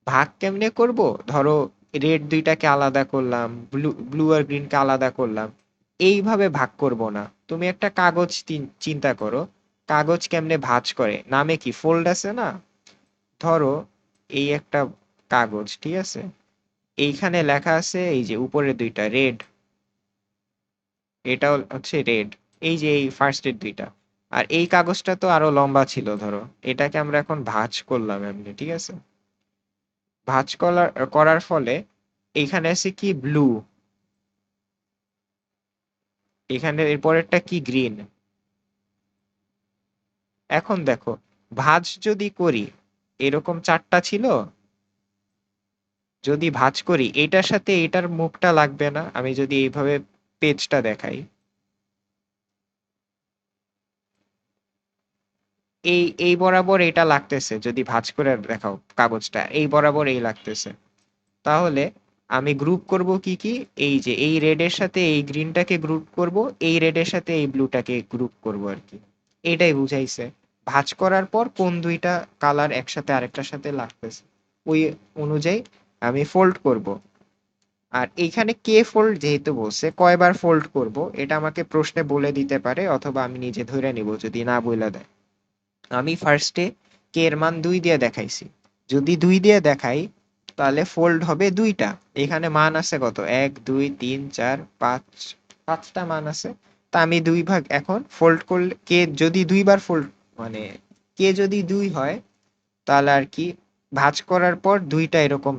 ভাগ কেমনে করব? ধরো রেড দুইটাকে আলাদা করলাম, ব্লু ব্লু আর গ্রিনকে আলাদা করলাম। এইভাবে ভাগ করব না। তুমি একটা কাগজ চিন্তা করো, কাগজ কেমনে ভাঁজ করে, নামে কি ফোল্ড আছে না? ধরো এই একটা কাগজ, ঠিক আছে? এইখানে লেখা আছে এই যে উপরে দুইটা রেড, এটা হচ্ছে রেড, এই যে এই ফার্স্টের দুইটা। আর এই কাগজটা তো আরো লম্বা ছিল, ধরো এটাকে আমরা এখন ভাঁজ করলাম এমনি, ঠিক আছে? ভাঁজ করার ফলে এইখানে আছে কি ব্লু, এখানে এরপরেরটা কি গ্রিন। এখন দেখো ভাঁজ যদি করি, এরকম চারটা ছিল, যদি ভাঁজ করি এটার সাথে এটার মুখটা লাগবে না। আমি যদি এইভাবে পেজটা দেখাই, এই বরাবর এটা লাগতেছে। যদি ভাঁজ করে দেখাও কাগজটা, এই বরাবর এই লাগতেছে। তাহলে আমি গ্রুপ করব কি কি, এই যে এই রেডের সাথে এই গ্রিনটাকে গ্রুপ করব, এই রেডের সাথে এই ব্লুটাকে গ্রুপ করব আর কি। এটাই বুঝাইছে। ভাঁজ করার পর কোন দুইটা কালার একসাথে আরেকটার সাথে লাগতেছে, ওই অনুযায়ী আমি ফোল্ড করব। আর এইখানে কে ফোল্ড যেহেতু বলছে, কয়বার ফোল্ড করব এটা আমাকে প্রশ্নে বলে দিতে পারে, অথবা আমি নিজে ধরে নিব যদি না বলে দেয়। আমি ফার্স্টে কে এর মান 2 দিয়ে দেখাইছি। যদি 2 দিয়ে দেখাই তাহলে ফোল্ড হবে দুইটা। এখানে মান আছে কত, 1 2 3 4 5, 5টা মান আছে। তা আমি দুই ভাগ এখন ফোল্ড করলে, কে যদি দুইবার ফোল্ড, মানে কে যদি 2 হয় তাহলে আর কি ভাঁজ করার পর দুইটা এরকম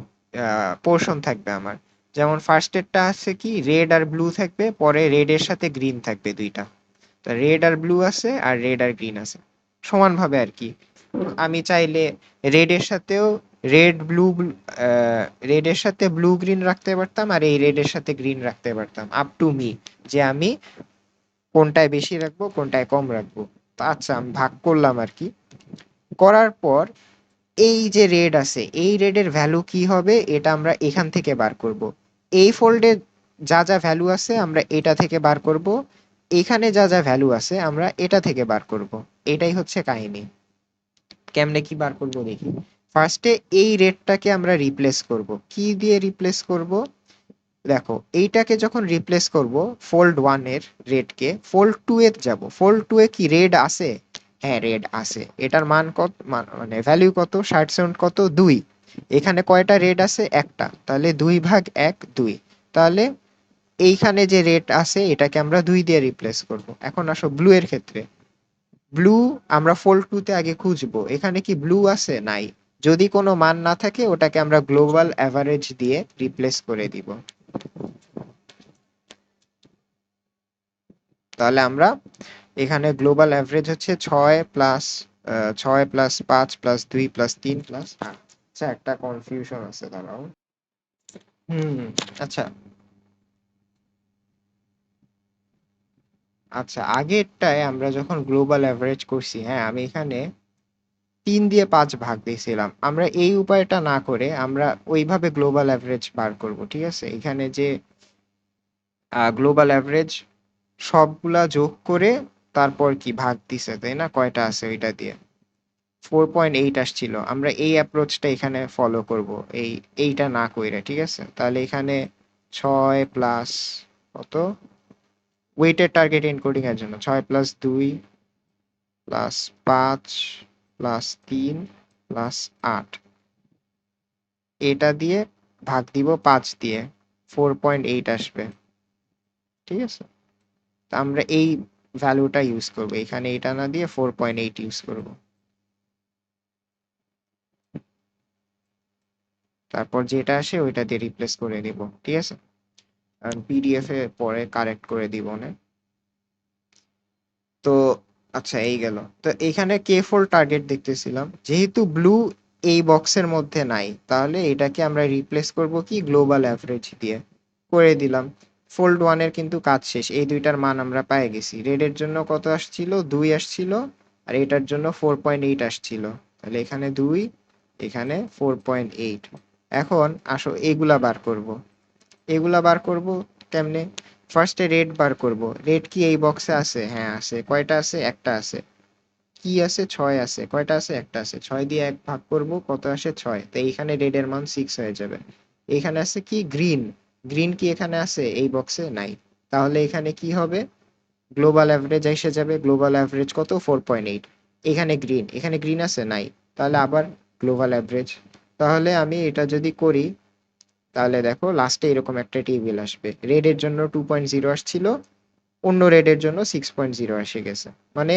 পোর্শন থাকবে আমার। যেমন ফার্স্টেরটা আছে কি রেড আর ব্লু থাকবে, পরে রেড এর সাথে গ্রিন থাকবে দুইটা। তা রেড আর ব্লু আছে আর রেড আর গ্রিন আছে সমানভাবে আর কি। আমি চাইলে রেড এর সাথেও রেড ব্লু, রেড এর সাথে ব্লু গ্রিন রাখতে পারতাম, আর এই রেড এর সাথে গ্রিন রাখতে পারতাম। আপ টু মি যে আমি কোনটায় বেশি রাখবো কোনটায় কম রাখবো। তো আচ্ছা আমি ভাগ করলাম আর কি। করার পর এই যে রেড আছে, এই রেডের ভ্যালু কি হবে এটা আমরা এখান থেকে বার করব। এই ফোল্ডে যা যা ভ্যালু আছে আমরা এটা থেকে বার করব, এখানে যা যা ভ্যালু আছে আমরা এটা থেকে বার করব। এটাই হচ্ছে কাহিনী। কেমনে কি বার করব দেখি। ফার্স্টে এই রেডটাকে আমরা রিপ্লেস করব। কি দিয়ে রিপ্লেস করব? দেখো এইটাকে যখন রিপ্লেস করব ফোল্ড 1 এর রেডকে, ফোল্ড 2 এ যাব। ফোল্ড 2 এ কি রেড আছে? হ্যাঁ রেড আছে। এটার মান কত, মানে ভ্যালু কত, 60 কত 2। এখানে কয়টা রেড আছে? একটা। তাহলে 2 ভাগ 1 2। তাহলে এইখানে যে রেড আছে এটাকে আমরা 2 দিয়ে রিপ্লেস করব। এখন আসো ব্লু এর ক্ষেত্রে। ব্লু আমরা ফোল্ড 2 তে আগে খুঁজবো, এখানে কি ব্লু আছে? নাই। যদি কোনো মান না থাকে ওটাকে আমরা গ্লোবাল অ্যাভারেজ দিয়ে রিপ্লেস করে দিব। তাহলে আমরা এখানে গ্লোবাল অ্যাভারেজ হচ্ছে 6 + 5 + 2 + 3 + 8। আচ্ছা একটা কনফিউশন আছে, দাঁড়াও। হুম। আচ্ছা, আচ্ছা আগেরটায় আমরা যখন গ্লোবাল অ্যাভারেজ করছি, হ্যাঁ আমি এখানে 3 দিয়ে 5 ভাগ দিয়েছিলাম। আমরা এই উপায়টা না করে আমরা ওইভাবে গ্লোবাল অ্যাভারেজ বার করব। ঠিক আছে? এখানে যে গ্লোবাল অ্যাভারেজ সবগুলা যোগ করে তারপর কি ভাগ দিছে, তাই না? কয়টা আছে ওইটা দিয়ে। 4.8 আসছিল। আমরা এই অ্যাপ্রোচটা এখানে ফলো করব। এইটা না কইরা, ঠিক আছে? তাহলে এখানে 6 প্লাস কত? ওয়েটেড টার্গেট এনকোডিং এর জন্য 6 প্লাস 2 প্লাস 5 প্লাস 3 প্লাস 8, এটা দিয়ে ভাগ দিব 5 দিয়ে, 4.8 আসবে। ঠিক আছে? তা আমরা এই ভ্যালুটা ইউজ করব, এখানে এটা না দিয়ে 4.8 ইউজ করব। তারপর যেটা আসে ওইটা দিয়ে রিপ্লেস করে দিব। ঠিক আছে? কারণ পিডিএফ এ পরে কারেক্ট করে দিব না। তো আচ্ছা, এই গেল। তো এখানে কে ফোল্ড টার্গেট দেখতেছিলাম, যেহেতু ব্লু এই বক্সের মধ্যে নাই, তাহলে এটাকে আমরা রিপ্লেস করব কি গ্লোবাল অ্যাভারেজ দিয়ে। করে দিলাম। ফোল্ড ওয়ানের কিন্তু কাজ শেষ, এই দুইটার মান আমরা পেয়ে গেছি। রেডের জন্য কত আসছিল? 2 আসছিল। আর এটার জন্য 4.8 আসছিল। তাহলে এখানে 2, এখানে 4.8। এখন আসো এগুলা বার করব। এগুলা বার করব কেমনে? ফার্স্টে রেড বার করব। রেড কি এই বক্সে আছে? হ্যাঁ আছে। কয়টা আছে? একটা আছে। কি আছে? 6 আছে। কয়টা আছে? একটা আছে। 6 দিয়ে 1 ভাগ করব, কত আসে? 6। তো এইখানে রেড এর মান 6 হয়ে যাবে। এখানে আছে কি? গ্রিন। গ্রিন কি এখানে আছে? এই বক্সে নাই। তাহলে এখানে কি হবে? গ্লোবাল অ্যাভারেজ এসে যাবে। গ্লোবাল অ্যাভারেজ কত? 4.8। এখানে গ্রিন, এখানে গ্রিন আছে? নাই। তাহলে আবার গ্লোবাল অ্যাভারেজ। তাহলে আমি এটা যদি করি, তাহলে দেখো লাস্টে এরকম একটা টেবিল আসবে। রেড এর জন্য 2.0 আসছিল, অন্য রেড এর জন্য 6.0 এসে গেছে। মানে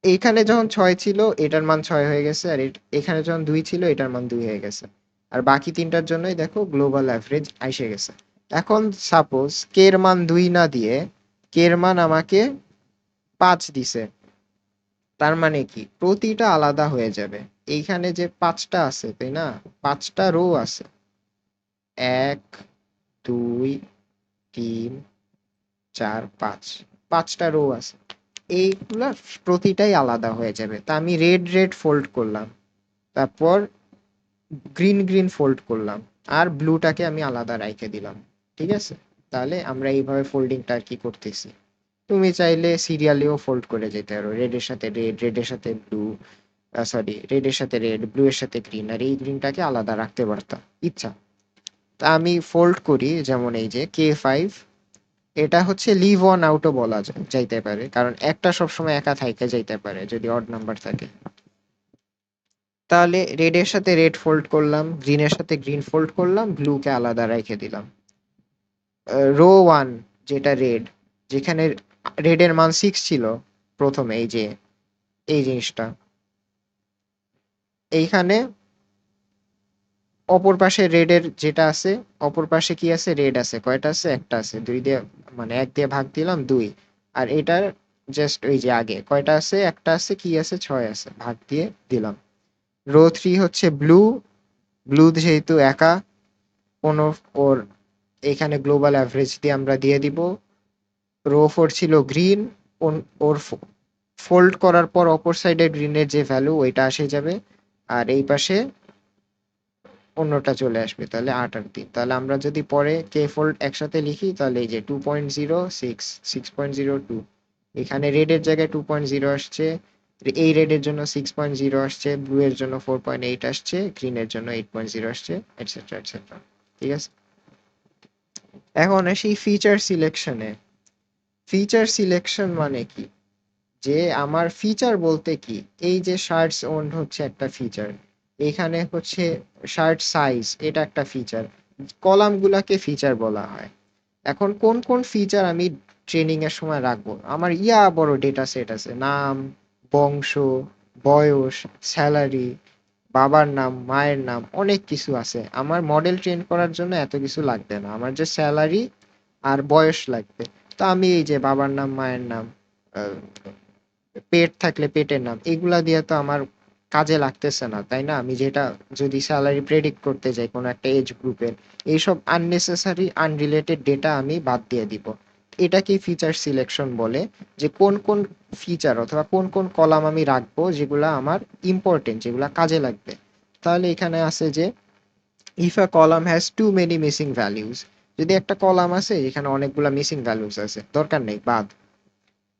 এইখানে যখন 6 ছিল এটার মান 6 হয়ে গেছে, আর এখানে যখন 2 ছিল এটার মান 2 হয়ে গেছে। আর বাকি তিনটার জন্যই দেখো গ্লোবাল অ্যাভারেজ এসে গেছে। এখন সাপোজ কে এর মান 2 না দিয়ে কে এর মান আমাকে 5 দিছে, তার মানে কি প্রতিটা আলাদা হয়ে যাবে। এইখানে যে 5টা আছে, তাই না? 5টা রো আছে। 1, 2, 3, 4, 5, 5টা রো আছে। এইগুলা প্রতিটাই আলাদা হয়ে যাবে। তা আমি রেড রেড ফোল্ড করলাম, তারপর গ্রিন গ্রিন ফোল্ড করলাম, আর ব্লুটাকে আমি আলাদা রাইখে দিলাম। ঠিক আছে? তাহলে আমরা এইভাবে ফোল্ডিংটা আর কি করতেছি। তুমি চাইলে সিরিয়ালেও ফোল্ড করে যেতে পারো, রেড এর সাথে রেড, রেড এর সাথে ব্লু, সরি রেড এর সাথে রেড, ব্লু এর সাথে গ্রিন, আর এই গ্রিনটাকে আলাদা রাখতে পারতাম ইচ্ছা। তা আমি ফোল্ড করি, যেমন এই যে K5, এটা হচ্ছে লিভ অন আউটও বলা যাইতে পারে, কারণ একটা সবসময় একা থাইকা যাইতে পারে যদি অড নাম্বার থাকে। তাহলে রেড এর সাথে রেড ফোল্ড করলাম, গ্রিনের সাথে গ্রিন ফোল্ড করলাম, ব্লুকে আলাদা রেখে দিলাম। রো ওয়ান, যেটা রেড, যেখানে রেড এর মান 6 ছিল প্রথমে, এই যে এই জিনিসটা, এইখানে অপর পাশে রেড এর যেটা আছে, অপর পাশে কি আছে? রেড আছে। কয়টা আছে? একটা আছে। 2 দিয়ে, মানে 1 দিয়ে ভাগ দিলাম 2। আর এটার জাস্ট ওই যে আগে কয়টা আছে? একটা আছে। কি আছে? 6 আছে। ভাগ দিয়ে দিলাম। রো 3 হচ্ছে ব্লু। ব্লু যেহেতু একা, কোনো ওর এখানে গ্লোবাল অ্যাভারেজ দিয়ে আমরা দিয়ে দিব। রো 4 ছিল গ্রিন। ওর ফোল্ড করার পর অপর সাইডে গ্রিনের যে ভ্যালু ওইটা আসে যাবে, আর এই পাশে অন্যটা চলে আসবে। তাহলে 8 আর 3। তাহলে আমরা যদি পরে কে ফোল্ড একসাথে লিখি, তাহলে এই যে 2.06, 6.02, এখানে রেড এর জায়গায় 2.0 আসছে, এই রেড এর জন্য 6.0 আসছে, ব্লু এর জন্য 4.8 আসছে, গ্রিন এর জন্য 8.0 আসছে, এটসেট্রা এটসেট্রা। ঠিক আছে? এখন আসি ফিচার সিলেকশনে। ফিচার সিলেকশন মানে কি? যে আমার ফিচার বলতে কি, এই যে শার্টস ওন হচ্ছে একটা ফিচার, এখানে হচ্ছে শার্ট সাইজ, এটা একটা ফিচার। কলাম গুলাকে ফিচার বলা হয়। এখন কোন কোন ফিচার আমি ট্রেনিং এর সময় রাখবো? আমার বড় ডেটা সেট আছে, নাম, বংশ, বয়স, স্যালারি, বাবার নাম, মায়ের নাম, অনেক কিছু আছে। আমার মডেল ট্রেন করার জন্য এত কিছু লাগবে না, আমার যে স্যালারি আর বয়স লাগবে। তো আমি এই যে বাবার নাম, মায়ের নাম, পেট থাকলে পেটের নাম, এগুলা দিয়ে তো আমার কাজে লাগতেছে না, তাই না? আমি যেটা যদি স্যালারি প্রেডিক্ট করতে যাই কোনো একটা এজ গ্রুপের, এইসব আননেসেসারি আনরিলেটেড ডেটা আমি বাদ দিয়ে দিব। এটাকেই ফিচার সিলেকশন বলে, যে কোন কোন ফিচার অথবা কোন কোন কলাম আমি রাখবো যেগুলা আমার ইম্পর্টেন্ট, যেগুলা কাজে লাগবে। তাহলে এখানে আছে যে if a column has to many missing values, যদি একটা কলাম আছে এখানে অনেকগুলা মিসিং ভ্যালুজ আছে, দরকার নেই, বাদ।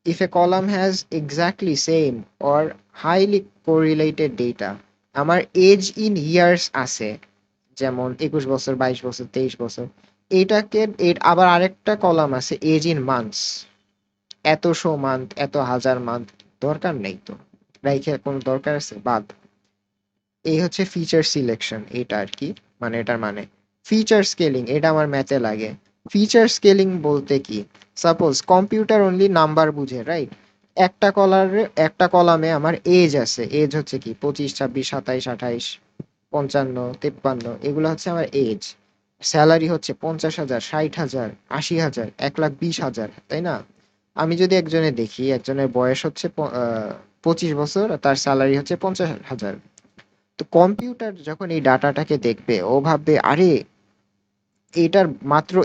If a column has exactly same or highly correlated data, আমার এজ ইন ইয়ার্স আছে, যেমন 21 বছর, 22 বছর, 23 বছর, এইটাকে আবার আরেকটা কলাম আছে এজ ইন মান্থস, এতশো মান্থ, এত হাজার মান্থ, দরকার নেই তো, রাইখে কোনো দরকার আছে, বাদ। এই হচ্ছে ফিচার সিলেকশন, এটা আর কি, মানে এটার মানে ফিচার স্কেলিং, এটা আমার ম্যাথে লাগে। ফিচার স্কেলিং বলতে কি, সাপোজ কম্পিউটার অনলি নাম্বার বুঝে, রাইট? একটা কলামে আমার এজ আছে, এজ হচ্ছে কি 25, 26, 27, 28, 55, 53, এগুলো হচ্ছে আমার এজ। স্যালারি হচ্ছে 50,000, 60,000, 80,000, 1,20,000, তাই না? আমি যদি একজনে দেখি, একজনের বয়স হচ্ছে 25 বছর আর তার স্যালারি হচ্ছে 50,000, তো কম্পিউটার যখন এই ডাটাটাকে দেখবে ও ভাববে, আরে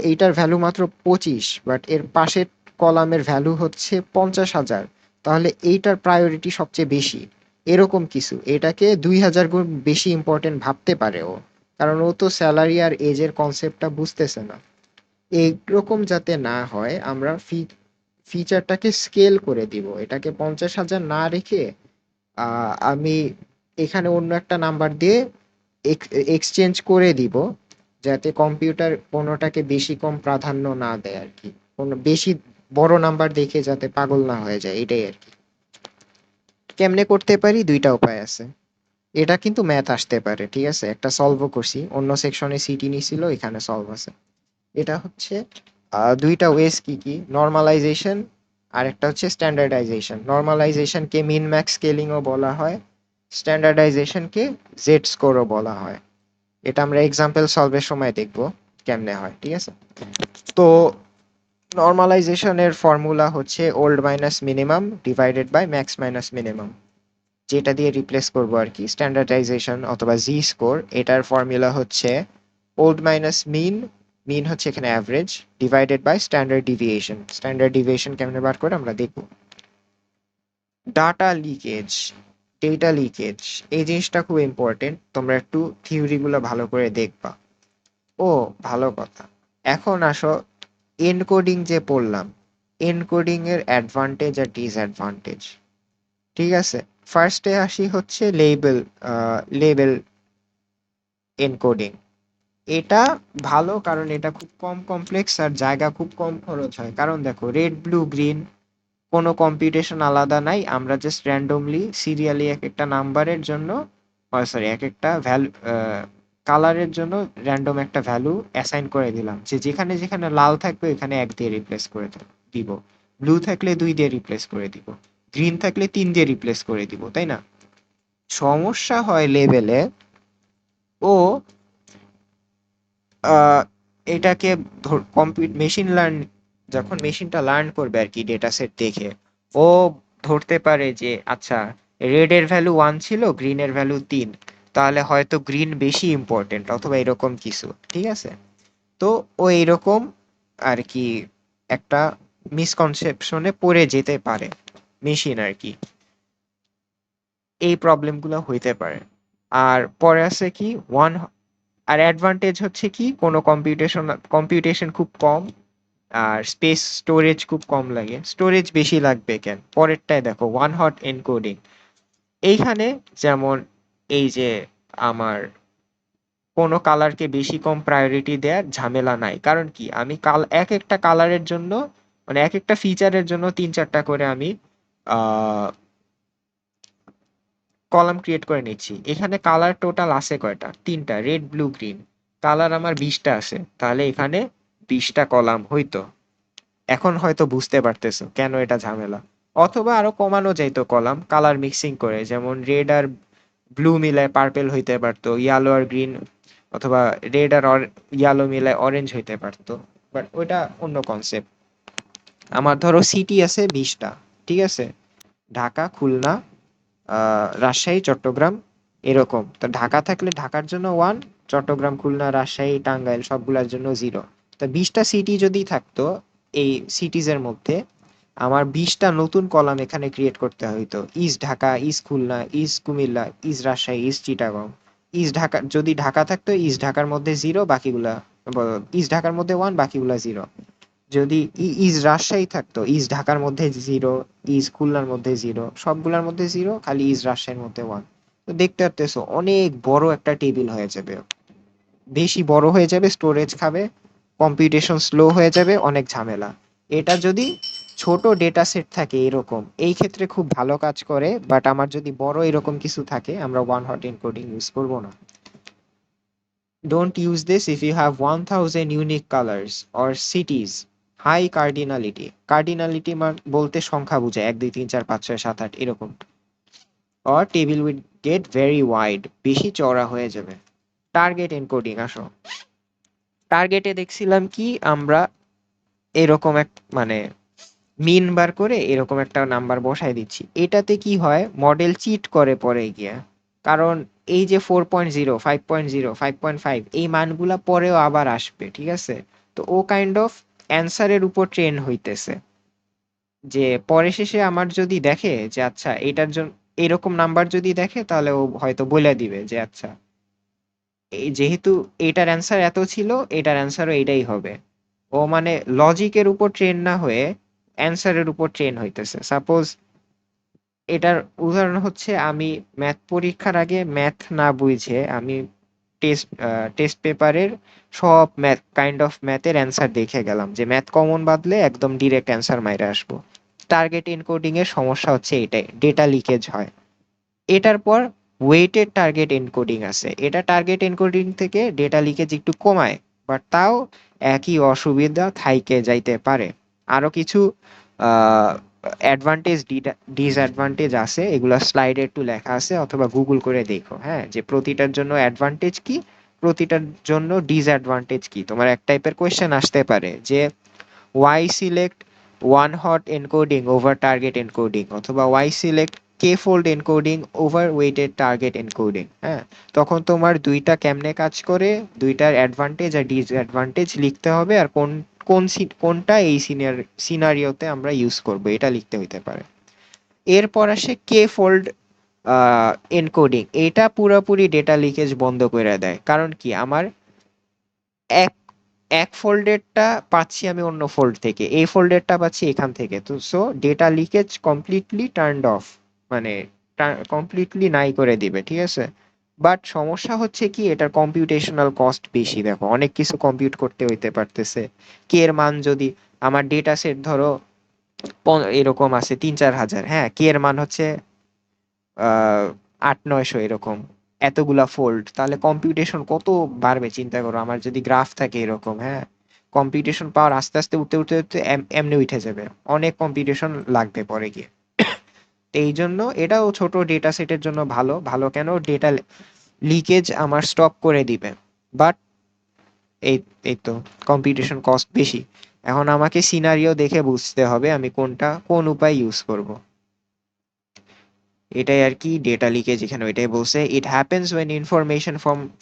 এইটার ভ্যালু মাত্র 25, বাট এর পাশের কলামের ভ্যালু হচ্ছে 50,000, তাহলে এইটার প্রায়োরিটি সবচেয়ে বেশি, এরকম কিছু, এটাকে 2,000 গুণ বেশি ইম্পর্টেন্ট ভাবতে পারে ও, কারণ ও তো স্যালারি আর এজের কনসেপ্টটা বুঝতেছে না। এইরকম যাতে না হয়, আমরা ফিচারটাকে স্কেল করে দিব, এটাকে 50,000 না রেখে আমি এখানে অন্য একটা নাম্বার দিয়ে এক্সচেঞ্জ করে দিব, যাতে কম্পিউটার কোনোটাকে বেশি কম প্রাধান্য না দেয় আর কি, কোনো বেশি বড় নাম্বার দেখে যাতে পাগল না হয়ে যায়, এটাই আর কি। কেমনে করতে পারি, দুইটা উপায় আছে। এটা কিন্তু ম্যাথ আসতে পারে, ঠিক আছে, একটা সলভও করছি, অন্য সেকশনে সিটি নিছিল, এখানে সলভ আছে। এটা হচ্ছে দুইটা ওয়েস কি কি, নর্মালাইজেশন আর একটা হচ্ছে স্ট্যান্ডার্ডাইজেশন। নর্মালাইজেশনকে মিন ম্যাক্স স্কেলিংও বলা হয়, স্ট্যান্ডার্ডাইজেশনকে জেড স্কোরও বলা হয়। এটা আমরা এক্সাম্পল সলভের সময় দেখব কেমনে হয়, ঠিক আছে। তো নর্মালাইজেশনের ফর্মুলা হচ্ছে old minus minimum divided by max minus minimum, যেটা দিয়ে রিপ্লেস করবো আর কি স্ট্যান্ডার্ডাইজেশন অথবা জি স্কোর। এটার ফর্মুলা হচ্ছে ওল্ড মাইনাস মিন, মিন হচ্ছে এখানে average, divided by standard deviation. Standard deviation কেমনে বার করে আমরা দেখব। ডাটা লিকেজ, ডেটা লিকেজ, এই জিনিসটা খুব ইম্পর্টেন্ট, তোমরা একটু থিওরিগুলো ভালো করে দেখবা। ও, ভালো কথা। এখন আসো, এনকোডিং যে পড়লাম, এনকোডিং এর অ্যাডভান্টেজ আর ডিসঅ্যাডভান্টেজ, ঠিক আছে। ফার্স্টে আসি হচ্ছে লেবেল, লেবেল এনকোডিং। এটা ভালো কারণ এটা খুব কম কমপ্লেক্স আর জায়গা খুব কম খরচ হয়, কারণ দেখো রেড ব্লু গ্রিন কোনো কম্পিউটেশন আলাদা নাই, আমরা জাস্ট র্যান্ডমলি সিরিয়ালি এক একটা নাম্বারের জন্য, সরি, এক একটা ভ্যালু কালারের জন্য র্যান্ডম একটা ভ্যালু অ্যাসাইন করে দিলাম, যে যেখানে যেখানে লাল থাকবে ওখানে 1 দিয়ে রিপ্লেস করে দিব, ব্লু থাকলে 2 দিয়ে রিপ্লেস করে দিব, গ্রিন থাকলে 3 দিয়ে রিপ্লেস করে দিব, তাই না? সমস্যা হয় লেভেলে, ও এটাকে মেশিন লার্ন, যখন মেশিনটা লার্ন করবে আর কি ডেটা সেট দেখে, ও ধরতে পারে যে আচ্ছা রেড এর ভ্যালু 1 ছিল, গ্রিন এর ভ্যালু 3, তাহলে হয়তো গ্রিন বেশি ইম্পর্টেন্ট অথবা এরকম কিছু, ঠিক আছে। তো ও এইরকম আর কি একটা মিসকনসেপশনে পড়ে যেতে পারে মেশিন আর কি, এই প্রবলেমগুলো হইতে পারে। আর পরে আছে কি ওয়ান, আর অ্যাডভান্টেজ হচ্ছে কি কোনো কম্পিউটেশন খুব কম, আর স্পেস স্টোরেজ খুব কম লাগে। স্টোরেজ বেশি লাগবে কেন, পরেরটায় দেখো ওয়ান হট এনকোডিং। এইখানে যেমন এই যে আমার কোনো কালারকে বেশি কম প্রায়োরিটি দেওয়ার ঝামেলা নাই, কারণ কি আমি এক একটা কালারের জন্য, মানে এক একটা ফিচারের জন্য 3-4টা করে আমি কলাম ক্রিয়েট করে নিচ্ছি। এখানে কালার টোটাল আছে কয়টা, 3টা, রেড ব্লু গ্রিন, কালার আমার 20টা আছে, তাহলে এখানে 20টা কলাম হইতো। এখন হয়তো বুঝতে পারতেছো কেন এটা ঝামেলা। অথবা আরো কমানো যাইতো কলাম কালার মিক্সিং করে, যেমন রেড আর ব্লু মিলায় পার্পেল হইতে পারতো, ইয়েলো আর গ্রিন, অথবা রেড আর ইয়েলো মিলায় অরেঞ্জ হইতে পারতো, বাট ওইটা অন্য কনসেপ্ট। আমার ধরো সিটি আছে 20টা, ঠিক আছে, ঢাকা, খুলনা, রাজশাহী, চট্টগ্রাম, এরকম। তো ঢাকা থাকলে ঢাকার জন্য 1, চট্টগ্রাম, খুলনা, রাজশাহী, টাঙ্গাইল সবগুলোর জন্য 0। তো 20টা সিটি যদি থাকতো, এই সিটিজের মধ্যে আমার 20টা নতুন কলাম এখানে ক্রিয়েট করতে হইতো। East Dhaka, east Khulna, east Comilla, east Rajshahi, east Chittagong. East Dhaka যদি ঢাকা থাকতো ইস্ট ঢাকার মধ্যে 0, বাকিগুলা ইস্ট ঢাকার মধ্যে 1, বাকিগুলা 0। যদি ইস্ট রাজশাহী থাকতো ইস্ট ঢাকার মধ্যে 0, ইস্ট খুলনার মধ্যে 0, সবগুলার মধ্যে 0, খালি ইস্ট রাজশাহীর মধ্যে 1। তো দেখতে পারতেছো অনেক বড় একটা টেবিল হয়ে যাবে, বেশি বড় হয়ে যাবে, স্টোরেজ খাবে, কম্পিউটেশন স্লো হয়ে যাবে, অনেক ঝামেলা। এটা যদি ছোট ডেটা সেট থাকে এরকম, এই ক্ষেত্রে খুব ভালো কাজ করে, বাট আমার যদি বড় এরকম কিছু থাকে আমরা ওয়ান হট এনকোডিং ইউজ করব না। Don't use this if you have 1000 unique colors or cities. High cardinality. Cardinality বলতে সংখ্যা বোঝায়, 1 2 3 4 5 6 7 8 এরকম। Or table will get very wide. বেশি চওড়া হয়ে যাবে। টার্গেট এনকোডিং আসো। টার্গেটে দেখছিলাম কি আমরা এরকম এক মানে মিন বার করে এরকম একটা নাম্বার বসায় দিচ্ছি। এটাতে কি হয়, মডেল চিট করে পরে গিয়া। কারণ এই যে 4.0 5.0 5.5 এই মানগুলা পরেও আবার আসবে, ঠিক আছে? তো ও কাইন্ড অফ অ্যান্সারের উপর ট্রেন হইতেছে, যে পরে শেষে আমার যদি দেখে যে আচ্ছা এটার জন্য এরকম নাম্বার যদি দেখে তাহলে ও হয়তো বলে দিবে যে আচ্ছা এই যেহেতু এটার অ্যান্সার এত ছিল, এটার অ্যান্সারও এটাই হবে। ও মানে লজিকের উপর ট্রেন না হয়ে অ্যান্সারের উপর ট্রেন হইতেছে। সাপোজ এটার উদাহরণ হচ্ছে, আমি ম্যাথ পরীক্ষার আগে ম্যাথ না বুঝে আমি টেস্ট পেপারের সব ম্যাথ কাইন্ড অফ ম্যাথের অ্যান্সার দেখে গেলাম যে ম্যাথ কমন বাদলে একদম ডিরেক্ট অ্যান্সার মাইরে আসবো। টার্গেট এনকোডিং এর সমস্যা হচ্ছে এটাই, ডেটা লিকেজ হয়। এটার পর ওয়েটেড টার্গেট এনকোডিং আছে। এটা টার্গেট এনকোডিং থেকে ডেটা লিকেজ একটু কমায়, বাট তাও একই অসুবিধা থাইকে যাইতে পারে। আরো কিছু অ্যাডভান্টেজ ডিসঅ্যাডভান্টেজ আছে, এগুলা স্লাইডে একটু লেখা আছে, অথবা গুগল করে দেখো, হ্যাঁ, যে প্রতিটার জন্য অ্যাডভান্টেজ কি, প্রতিটার জন্য ডিসঅ্যাডভান্টেজ কি। তোমার এক টাইপের কোয়েশ্চেন আসতে পারে যে why select one hot encoding over target encoding, অথবা why select k-fold encoding over weighted target encoding। হ্যাঁ, তখন তোমার দুইটা কেমনে কাজ করে, দুইটার অ্যাডভান্টেজ আর ডিসঅ্যাডভান্টেজ লিখতে হবে, আর কোনটা এই সিনারিওতে আমরা ইউজ করব এটা লিখতে হইতে পারে। এরপর আসে কে ফোল্ড এনকোডিং। এটা পুরোপুরি ডেটা লিকেজ বন্ধ করে দেয়। কারণ কি, আমার এক এক ফোল্ডেরটা পাচ্ছি আমি অন্য ফোল্ড থেকে, এই ফোল্ডেরটা পাচ্ছি এখান থেকে, তো so data leakage completely turned of, মানে কমপ্লিটলি নাই করে দিবে, ঠিক আছে? বাট সমস্যা হচ্ছে কি, এটার কম্পিউটেশনাল কস্ট বেশি। দেখো অনেক কিছু কম্পিউট করতে হইতে পারতেছে। কে এর মান যদি আমার ডেটা সেট ধরো এরকম আছে 3 4 হাজার, হ্যাঁ, কে এর মান হচ্ছে 8 900 এরকম, এতগুলা ফোল্ড, তাহলে কম্পিউটেশন কত বাড়বে চিন্তা করো। আমার যদি গ্রাফ থাকে এরকম, হ্যাঁ, কম্পিউটেশন পাওয়ার আস্তে আস্তে উঠতে উঠতে উঠতে এমনি উঠে যাবে, অনেক কম্পিউটেশন লাগবে পরে গিয়ে। তো এই জন্য এটাও ছোট ডেটা সেটের জন্য ভালো। ভালো কেন, ডেটা লিকেজ আমার স্টপ করে দিবে। বাট এই এই তো কম্পিউটেশন কস্ট বেশি। এখন আমাকে সিনারিও দেখে বুঝতে হবে আমি কোন উপায় ইউজ করব। এটাই আর কি ডেটা লিকেজ, এখানে এটাই বলছে, it happens when information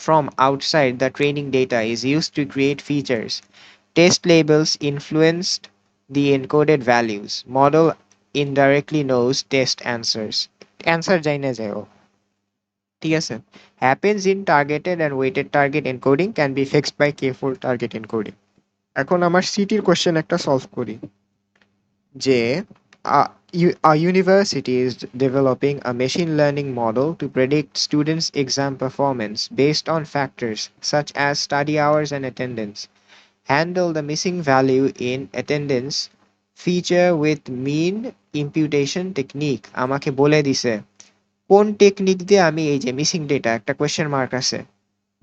from outside the training data is used to create features. Test labels influenced the encoded values. Model indirectly knows test answers. Answer যাই না যাই ও, ঠিক আছে? Happens in targeted and weighted target encoding can be fixed by k-fold target encoding. এখন আমার সিটির question একটা solve করি, যে a university is developing a machine learning model to predict students' exam performance based on factors such as study hours and attendance. Handle the missing value in attendance feature with mean imputation technique. আমাকে বলে দিছে কোন technique দিয়ে আমি এই যে missing data একটা question mark আছে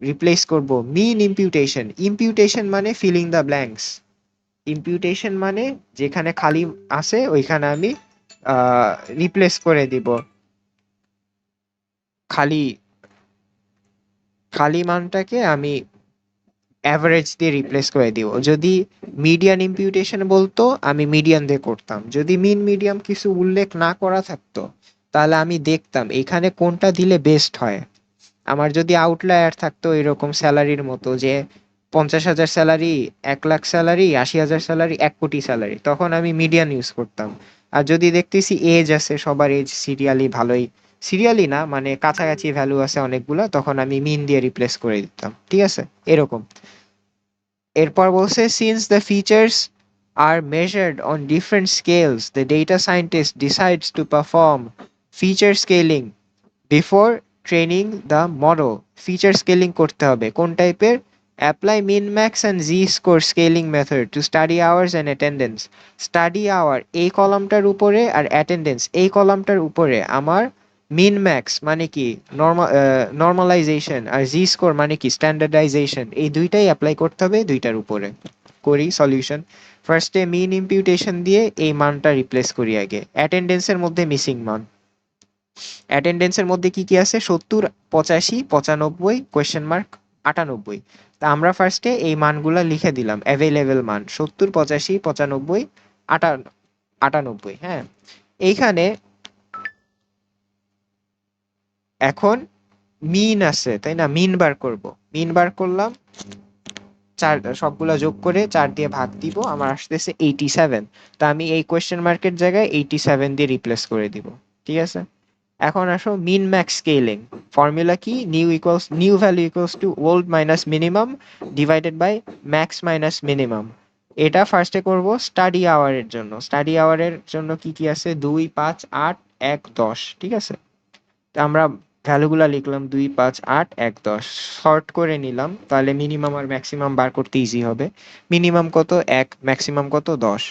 রিপ্লেস করব মিন ইম্পিউটেশন। ইম্পিউটেশন মানে ফিলিং দ্য ব্ল্যাঙ্কস। ইম্পিউটেশন মানে যেখানে খালি আছে ওইখানে আমি রিপ্লেস করে দিব খালি খালি মানটাকে আমি অ্যাভারেজ দিয়ে রিপ্লেস করে দিব। যদি মিডিয়ান ইম্পিউটেশন বলতো আমি মিডিয়ান দিয়ে করতাম। যদি মিন মিডিয়াম কিছু উল্লেখ না করা থাকতো তাহলে আমি দেখতাম এখানে কোনটা দিলে বেস্ট হয়। আমার যদি আউটলায়ার থাকতো এরকম স্যালারির মতো, যে 50,000 স্যালারি, 1 লাখ স্যালারি, 80,000 স্যালারি, 1 কোটি স্যালারি, তখন আমি মিডিয়ান ইউজ করতাম। আর যদি দেখতেছি এজ আছে, সবার এজ সিরিয়ালি ভালোই, সিরিয়ালি না মানে কাছাকাছি ভ্যালু আছে অনেকগুলা, তখন আমি মিন দিয়ে রিপ্লেস করে দিতাম। ঠিক আছে, এরকম। এরপর বলছে since the features are measured on different scales the data scientist decides to perform feature scaling before training the model. Feature scaling করতে হবে কোন টাইপের? Apply min max and Z score scaling method to study hours and attendance. Study hour এই কলামটার উপরে আর attendance এই কলামটার উপরে আমার মিন ম্যাক্স মানে কি নর্মালাইজেশন, আর জি স্কোর মানে কি স্ট্যান্ডার্ডাইজেশন, এই দুইটাই অ্যাপ্লাই করতে হবে দুইটার উপরে। করি সলিউশন। ফার্স্টে মিন ইম্পিউটেশন দিয়ে এই মানটা রিপ্লেস করি আগে অ্যাটেন্ডেন্সের মধ্যে মিসিং মান। অ্যাটেন্ডেন্সের মধ্যে কি কি আছে? 70, 85, 95, কোয়েশ্চেন মার্ক 98। তা আমরা ফার্স্টে এই মানগুলা লিখে দিলাম, অ্যাভেলেবেল মান 70, 85, 95, 98। হ্যাঁ, এইখানে এখন মিন আছে তাই না, মিন বার করব। মিন বার করলাম, চার সবগুলা যোগ করে 4 দিয়ে ভাগ দিব, আমার আসতেছে 87। তা আমি এই কোয়েশ্চেন মার্কের জায়গায় 87 দিয়ে রিপ্লেস করে দিব। ঠিক আছে, এখন আসো মিন ম্যাক্স স্কেলিং। ফর্মুলা কি? New value equals to old minus minimum divided by max minus minimum. এটা ফার্স্টে করব স্টাডি আওয়ারের জন্য। স্টাডি আওয়ারের জন্য কি কি আছে? 2, 5, 8, 1, 10। ঠিক আছে, তো আমরা ভ্যালুগুলা লিখলাম 2, 5, 8, 1, 10, শর্ট করে নিলাম, তাহলে মিনিমাম আর ম্যাক্সিমাম বার করতে ইজি হবে। মিনিমাম কত? 1, ম্যাক্সিমাম কত? 10।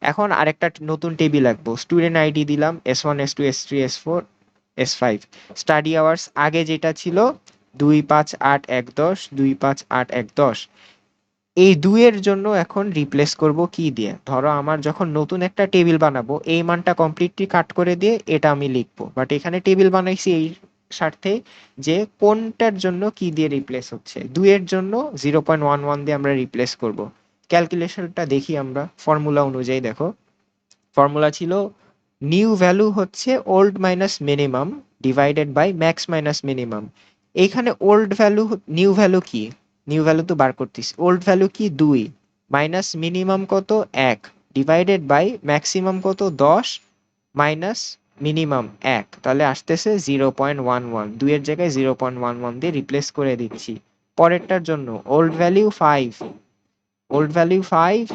এখন আরেকটা নতুন টেবিল রাখবো, স্টুডেন্ট আইডি দিলাম S1, S2, S3, S4, S5। Study hours আগে যেটা ছিল 2, 5, 8, 1, 10, 2, 5, 8, 1, 10, এই দুইয়ের জন্য এখন রিপ্লেস করব কি দিয়ে? ধরো আমার যখন নতুন একটা টেবিল বানাবো, এই মানটা কমপ্লিটলি কাট করে দিয়ে এটা আমি লিখবো, বাট এখানে টেবিল বানাইছি এই স্বার্থে যে কোনটার জন্য কি দিয়ে রিপ্লেস হচ্ছে। দুইয়ের জন্য 0.11 দিয়ে আমরা রিপ্লেস করব। ক্যালকুলেশনটা দেখি আমরা ফর্মুলা অনুযায়ী। দেখো ফর্মুলা ছিল নিউ ভ্যালু হচ্ছে old minus minimum divided by max minus minimum. এইখানে ওল্ড ভ্যালু, নিউ ভ্যালু কি? নিউ ভ্যালু তো বার করতেছি। ওল্ড ভ্যালু কি? 2 মাইনাস মিনিমাম কত? 1 ডিভাইডেড বাই ম্যাক্সিমাম কত? 10 মাইনাস মিনিমাম 1, তাহলে আসতেছে 0.11। 2 এর জায়গায় 0.11 দিয়ে রিপ্লেস করে দিচ্ছি। পরেরটার জন্য old value 5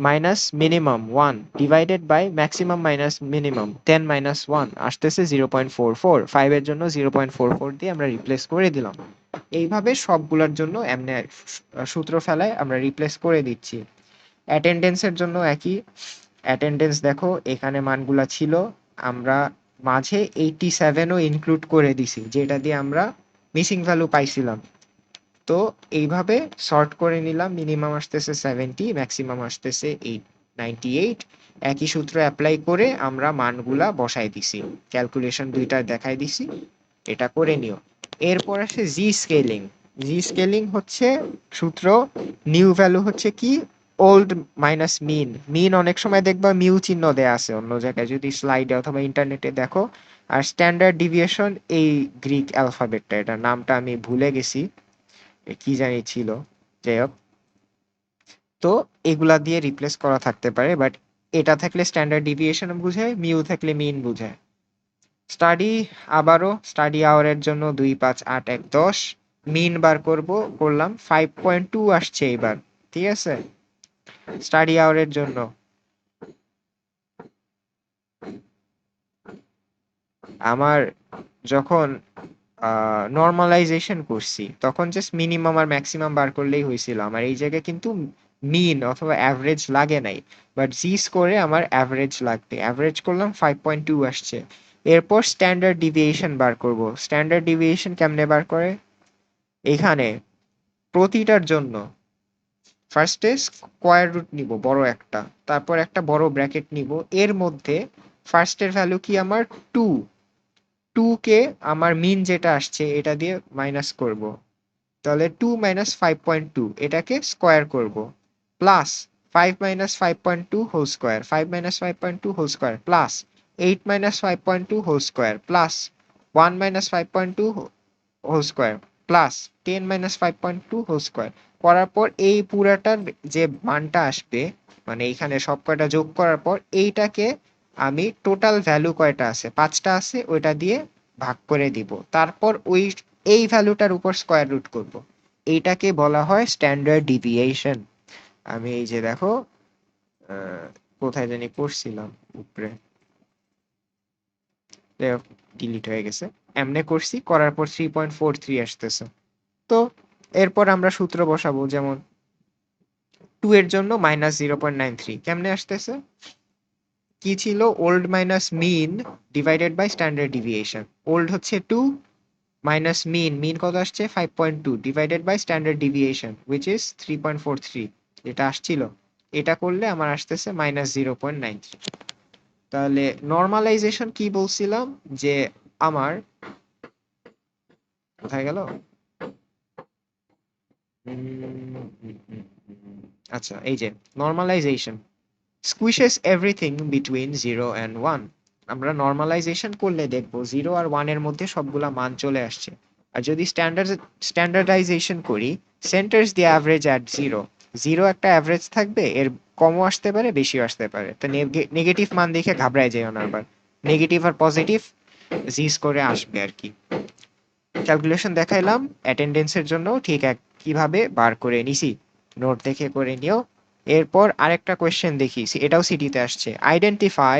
minus minimum 1 divided by maximum minus minimum 10 minus 1 আসতেছে 0.44। 5 এর জন্য 0.44 দিয়ে আমরা রিপ্লেস করে দিলাম। এইভাবে সবগুলোর জন্য এমনি সূত্র ফেলায় আমরা রিপ্লেস করে দিচ্ছি। অ্যাটেন্ডেন্সের জন্য একই। অ্যাটেন্ডেন্স দেখো এখানে মানগুলা ছিল, আমরা মাঝে 87ও ইনক্লুড করে দিছি, যেটা দিয়ে আমরা মিসিং ভ্যালু পাইছিলাম। তো এইভাবে সর্ট করে নিলাম, মিনিমাম আসতেছে 70, ম্যাক্সিমাম আসতেছে 98। একই সূত্র অ্যাপ্লাই করে আমরা মানগুলা বসাই দিছি, ক্যালকুলেশন দুইটা দেখাই দিছি, এটা করে নিও। এরপর আসে জি স্কেলিং। জি স্কেলিং হচ্ছে সূত্র, নিউ ভ্যালু হচ্ছে কি? Old minus mean. মিন অনেক সময় দেখবা মিউ চিহ্ন দেয়া আছে অন্য জায়গায়, যদি স্লাইডে অথবা ইন্টারনেটে দেখো। আর স্ট্যান্ডার্ড ডিভিয়েশন এই গ্রিক অ্যালফাবেটটা, এটার নামটা আমি ভুলে গেছি, কি জানি ছিল, যাই হোক। তো এগুলা দিয়ে রিপ্লেস করা থাকতে পারে, বাট এটা থাকলে স্ট্যান্ডার্ড ডিভিয়েশন বুঝায়, মিউ থাকলে মিন বুঝায়। স্টাডি, আবারও স্টাডি আওয়ারের জন্য 2, 5, 8, 1, 10 মিন বার করলাম 5.2 আসছে এবার। ঠিক আছে, স্টাডি আওয়ারের জন্য আমার যখন নর্মালাইজেশন করছি তখন জাস্ট মিনিমাম আর ম্যাক্সিমাম বার করলেই হয়েছিল, আমার এই জায়গায় কিন্তু মিন অথবা অ্যাভারেজ লাগে নাই। বাট জি স্কোরে আমার অ্যাভারেজ লাগবে, অ্যাভারেজ করলাম 5.2 আসছে। এরপর স্ট্যান্ডার্ড ডিভিয়েশন বার করব। স্ট্যান্ডার্ড ডিভিয়েশন কেমনে বার করে? এখানে প্রতিটার জন্য ফার্স্টে স্কোয়ার রুট নিব বড় একটা, তারপর একটা বড় ব্র্যাকেট নিব, এর মধ্যে ফার্স্টের ভ্যালু কি আমার? 2। 2 কে আমার মিন যেটা আসছে এটা দিয়ে মাইনাস করব, তাহলে 2 মাইনাস 5.2 এটাকে স্কোয়ার করব, plus 5 minus 5.2 whole square, 5 minus 5.2 whole square, plus 8 minus 5.2 whole square, plus 1 minus 5.2 whole square, plus 10 minus 5.2 whole square করার পর এই পুরাটার যে মানটা আসবে, মানে এইখানে সব কয়টা যোগ করার পর এইটাকে আমি টোটাল ভ্যালু কয়টা আছে, 5টা আছে, ওইটা দিয়ে ভাগ করে দিব, তারপর এই ভ্যালুটার উপর স্কোয়ার রুট করব। এইটাকে বলা হয় স্ট্যান্ডার্ড ডিভিয়েশন। আমি এই যে দেখো কোথায় জানি করছিলাম, উপরে ডিলিট হয়ে গেছে, এমনে করছি, করার পর 3.43 আসতেছে। তো এরপর আমরা সূত্র বসাবো, যেমন 2 এর জন্য -0.93 কেমনে আসতেছে, কি ছিল, old minus mean divided by standard deviation. Old হচ্ছে 2 মাইনাস মিন, মিন কত আসছে 5.2 divided by standard deviation which is 3.43, যেটা আসছিল, এটা করলে আমার আসতেছে -0.93। তাহলে নর্মালাইজেশন কি বলছিলাম, যে আমার কোথায় গেল, আচ্ছা এই যে নর্মালাইজেশন স্কুইশেস এভরিথিং বিটুইন 0 অ্যান্ড 1। আমরা নর্মালাইজেশন করলে দেখবো 0 আর 1 এর মধ্যে সবগুলা মান চলে আসছে। আর যদি স্ট্যান্ডার্ডাইজেশন করি, সেন্টার্স দি অ্যাভারেজ অ্যাট 0, 0 একটা অ্যাভারেজ থাকবে, এর কমও আসতে পারে বেশিও আসতে পারে, তো নেগেটিভ মান দেখে ঘাবড়ায় যায় না, আবার নেগেটিভ আর পজিটিভ জি স্কোরে আসবে আর কি। ক্যালকুলেশন দেখাইলাম অ্যাটেন্ডেন্সের জন্য, ঠিক এক কিভাবে বার করে নিছি, নোট দেখে করে নিও। এরপর আরেকটা কোয়েশ্চেন দেখি, এটাও সিটিতে আসছে, identify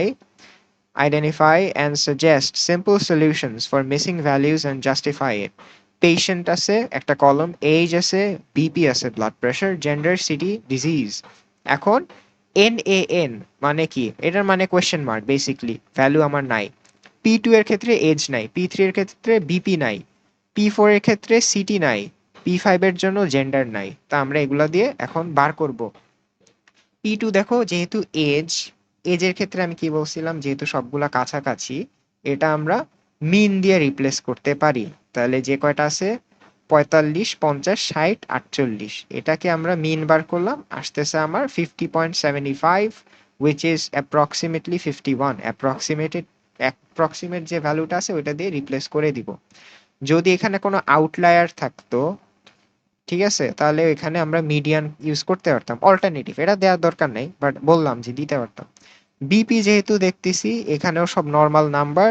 and suggest simple solutions for missing values and justify it. Patient আছে একটা কলম, এজ আছে, বিপি আছে blood pressure, gender, city, disease. এখন NaN মানে কি, এটার মানে কোয়েশ্চেন মার্ক, বেসিকলি ভ্যালু আমার নাই। P2 এর ক্ষেত্রে এজ নাই, P3 এর ক্ষেত্রে বিপি নাই, P4 এর ক্ষেত্রে সিটি নাই, P5 এর জন্য জেন্ডার নাই। তা আমরা এগুলা দিয়ে এখন বার করব। P2 দেখো, যেহেতু এজের ক্ষেত্রে আমি কি বলছিলাম, যেহেতু সবগুলা কাছাকাছি, এটা আমরা মিন দিয়ে রিপ্লেস করতে পারি। তাহলে যে কয়টা আছে 45, 50, 60, 48, এটাকে আমরা মিন বার করলাম, আসতেছে আমার 50.75, which is approximately 51। অ্যাপ্রক্সিমেট যে ভ্যালুটা আছে ওইটা দিয়ে রিপ্লেস করে দিব। যদি এখানে কোনো আউটলায়ার থাকতো, ঠিক আছে, তাহলে এখানে আমরা মিডিয়ান ইউজ করতে পারতাম, অল্টারনেটিভ, এটা দেওয়ার দরকার নেই, বাট বললাম যে দিতে পারতাম। বিপি যেহেতু দেখতেছি এখানেও সব নর্মাল নাম্বার,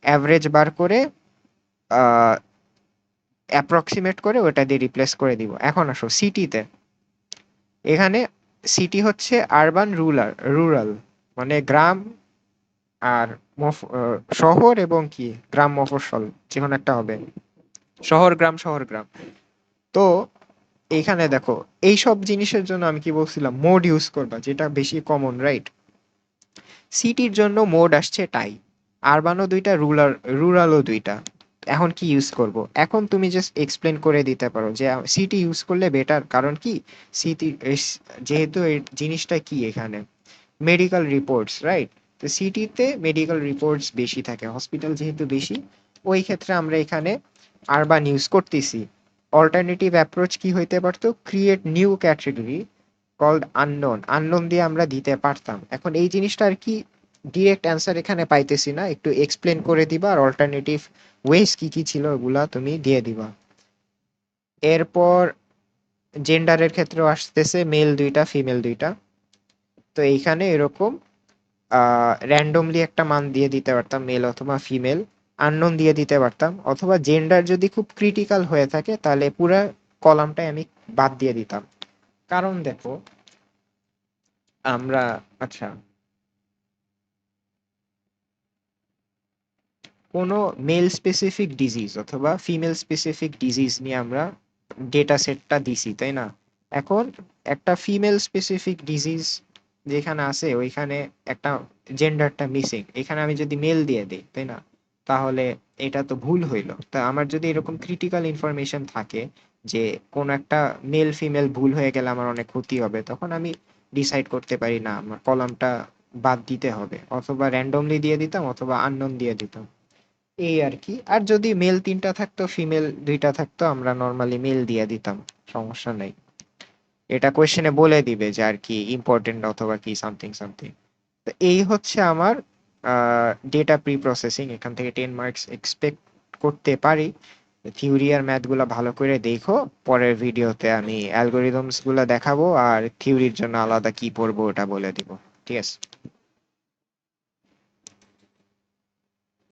অ্যাভারেজ বার করে অ্যাপ্রক্সিমেট করে ওটা দিয়ে রিপ্লেস করে দিব। এখন আসো সিটিতে, এখানে সিটি হচ্ছে আরবান রুরাল, মানে গ্রাম আর শহর এবং কি গ্রাম মফস্বল, যে কোনো একটা হবে, শহর গ্রাম। তো এইখানে দেখো, এই সব জিনিসের জন্য আমি কি বলছিলাম, মোড ইউজ করবা, যেটা বেশি কমন, রাইট। সিটির জন্য মোড আসছে টাই, আরবানও দুইটা, রুরালও দুইটা। এখন কি ইউজ করব, এখন তুমি জাস্ট এক্সপ্লেন করে দিতে পারো যে সিটি ইউজ করলে বেটার, কারণ কি সিটি, যেহেতু এই জিনিসটা কি এখানে মেডিকেল রিপোর্টস, রাইট। তো সিটিতে মেডিকেল রিপোর্টস বেশি থাকে, হসপিটাল যেহেতু বেশি, ওই ক্ষেত্রে আমরা এখানে আরবান ইউজ করতেছি। অল্টারনেটিভ অ্যাপ্রোচ কি হইতে পারতো, create new category called unknown, unknown দিয়ে আমরা দিতে পারতাম। এখন এই জিনিসটা আর কি ডিরেক্ট অ্যান্সার এখানে পাইতেছি না, একটু এক্সপ্লেন করে দিবা, আর অল্টারনেটিভ ওয়েস কি কি ছিল ওগুলা তুমি দিয়ে দিবা। এরপর জেন্ডারের ক্ষেত্রেও আসতেছে, মেল দুইটা ফিমেল দুইটা। তো এইখানে এরকম র্যান্ডমলি একটা মান দিয়ে দিতে পারতাম, মেল অথবা ফিমেল, আননোন দিয়ে দিতে পারতাম, অথবা জেন্ডার যদি খুব ক্রিটিক্যাল হয়ে থাকে তাহলে পুরো কলামটাই আমি বাদ দিয়ে দিতাম। কারণ দেখো আমরা, আচ্ছা, কোনো মেল স্পেসিফিক ডিজিজ অথবা ফিমেল স্পেসিফিক ডিজিজ নিয়ে আমরা ডেটা সেটটা দিছি, তাই না। এখন একটা ফিমেল স্পেসিফিক ডিজিজ যেখানে আছে ওইখানে একটা জেন্ডারটা মিসিং, এখানে আমি যদি মেল দিয়ে দিই, তাই না, তাহলে এটা তো ভুল হইলো। তা আমার যদি এরকম ক্রিটিক্যাল ইনফরমেশন থাকে যে কোন একটা মেল ফিমেল ভুল হয়ে গেলে আমার অনেক ক্ষতি হবে, তখন আমি ডিসাইড করতে পারি না আমার কলামটা বাদ দিতে হবে, অথবা র্যান্ডমলি দিয়ে দিতাম অথবা আননোন দিয়ে দিতাম, এই আর কি। আর যদি মেল তিনটা থাকতো ফিমেল দুইটা থাকতো, আমরা নর্মালি মেল দিয়ে দিতাম, সমস্যা নেই। এটা কোয়েশ্চেনে বলে দিবে যে আর কি ইম্পর্টেন্ট অথবা কি সামথিং সামথিং। তো এই হচ্ছে আমার ডেটা প্রি প্রসেসিং, এখান থেকে 10 মার্কস এক্সপেক্ট করতে পারি। থিওরি আর ম্যাথ গুলা ভালো করে দেখো, পরের ভিডিওতে আমি অ্যালগোরিদমস গুলা দেখাবো আর থিওরির জন্য আলাদা কি পড়বো ওটা বলে দিব। ঠিক আছে।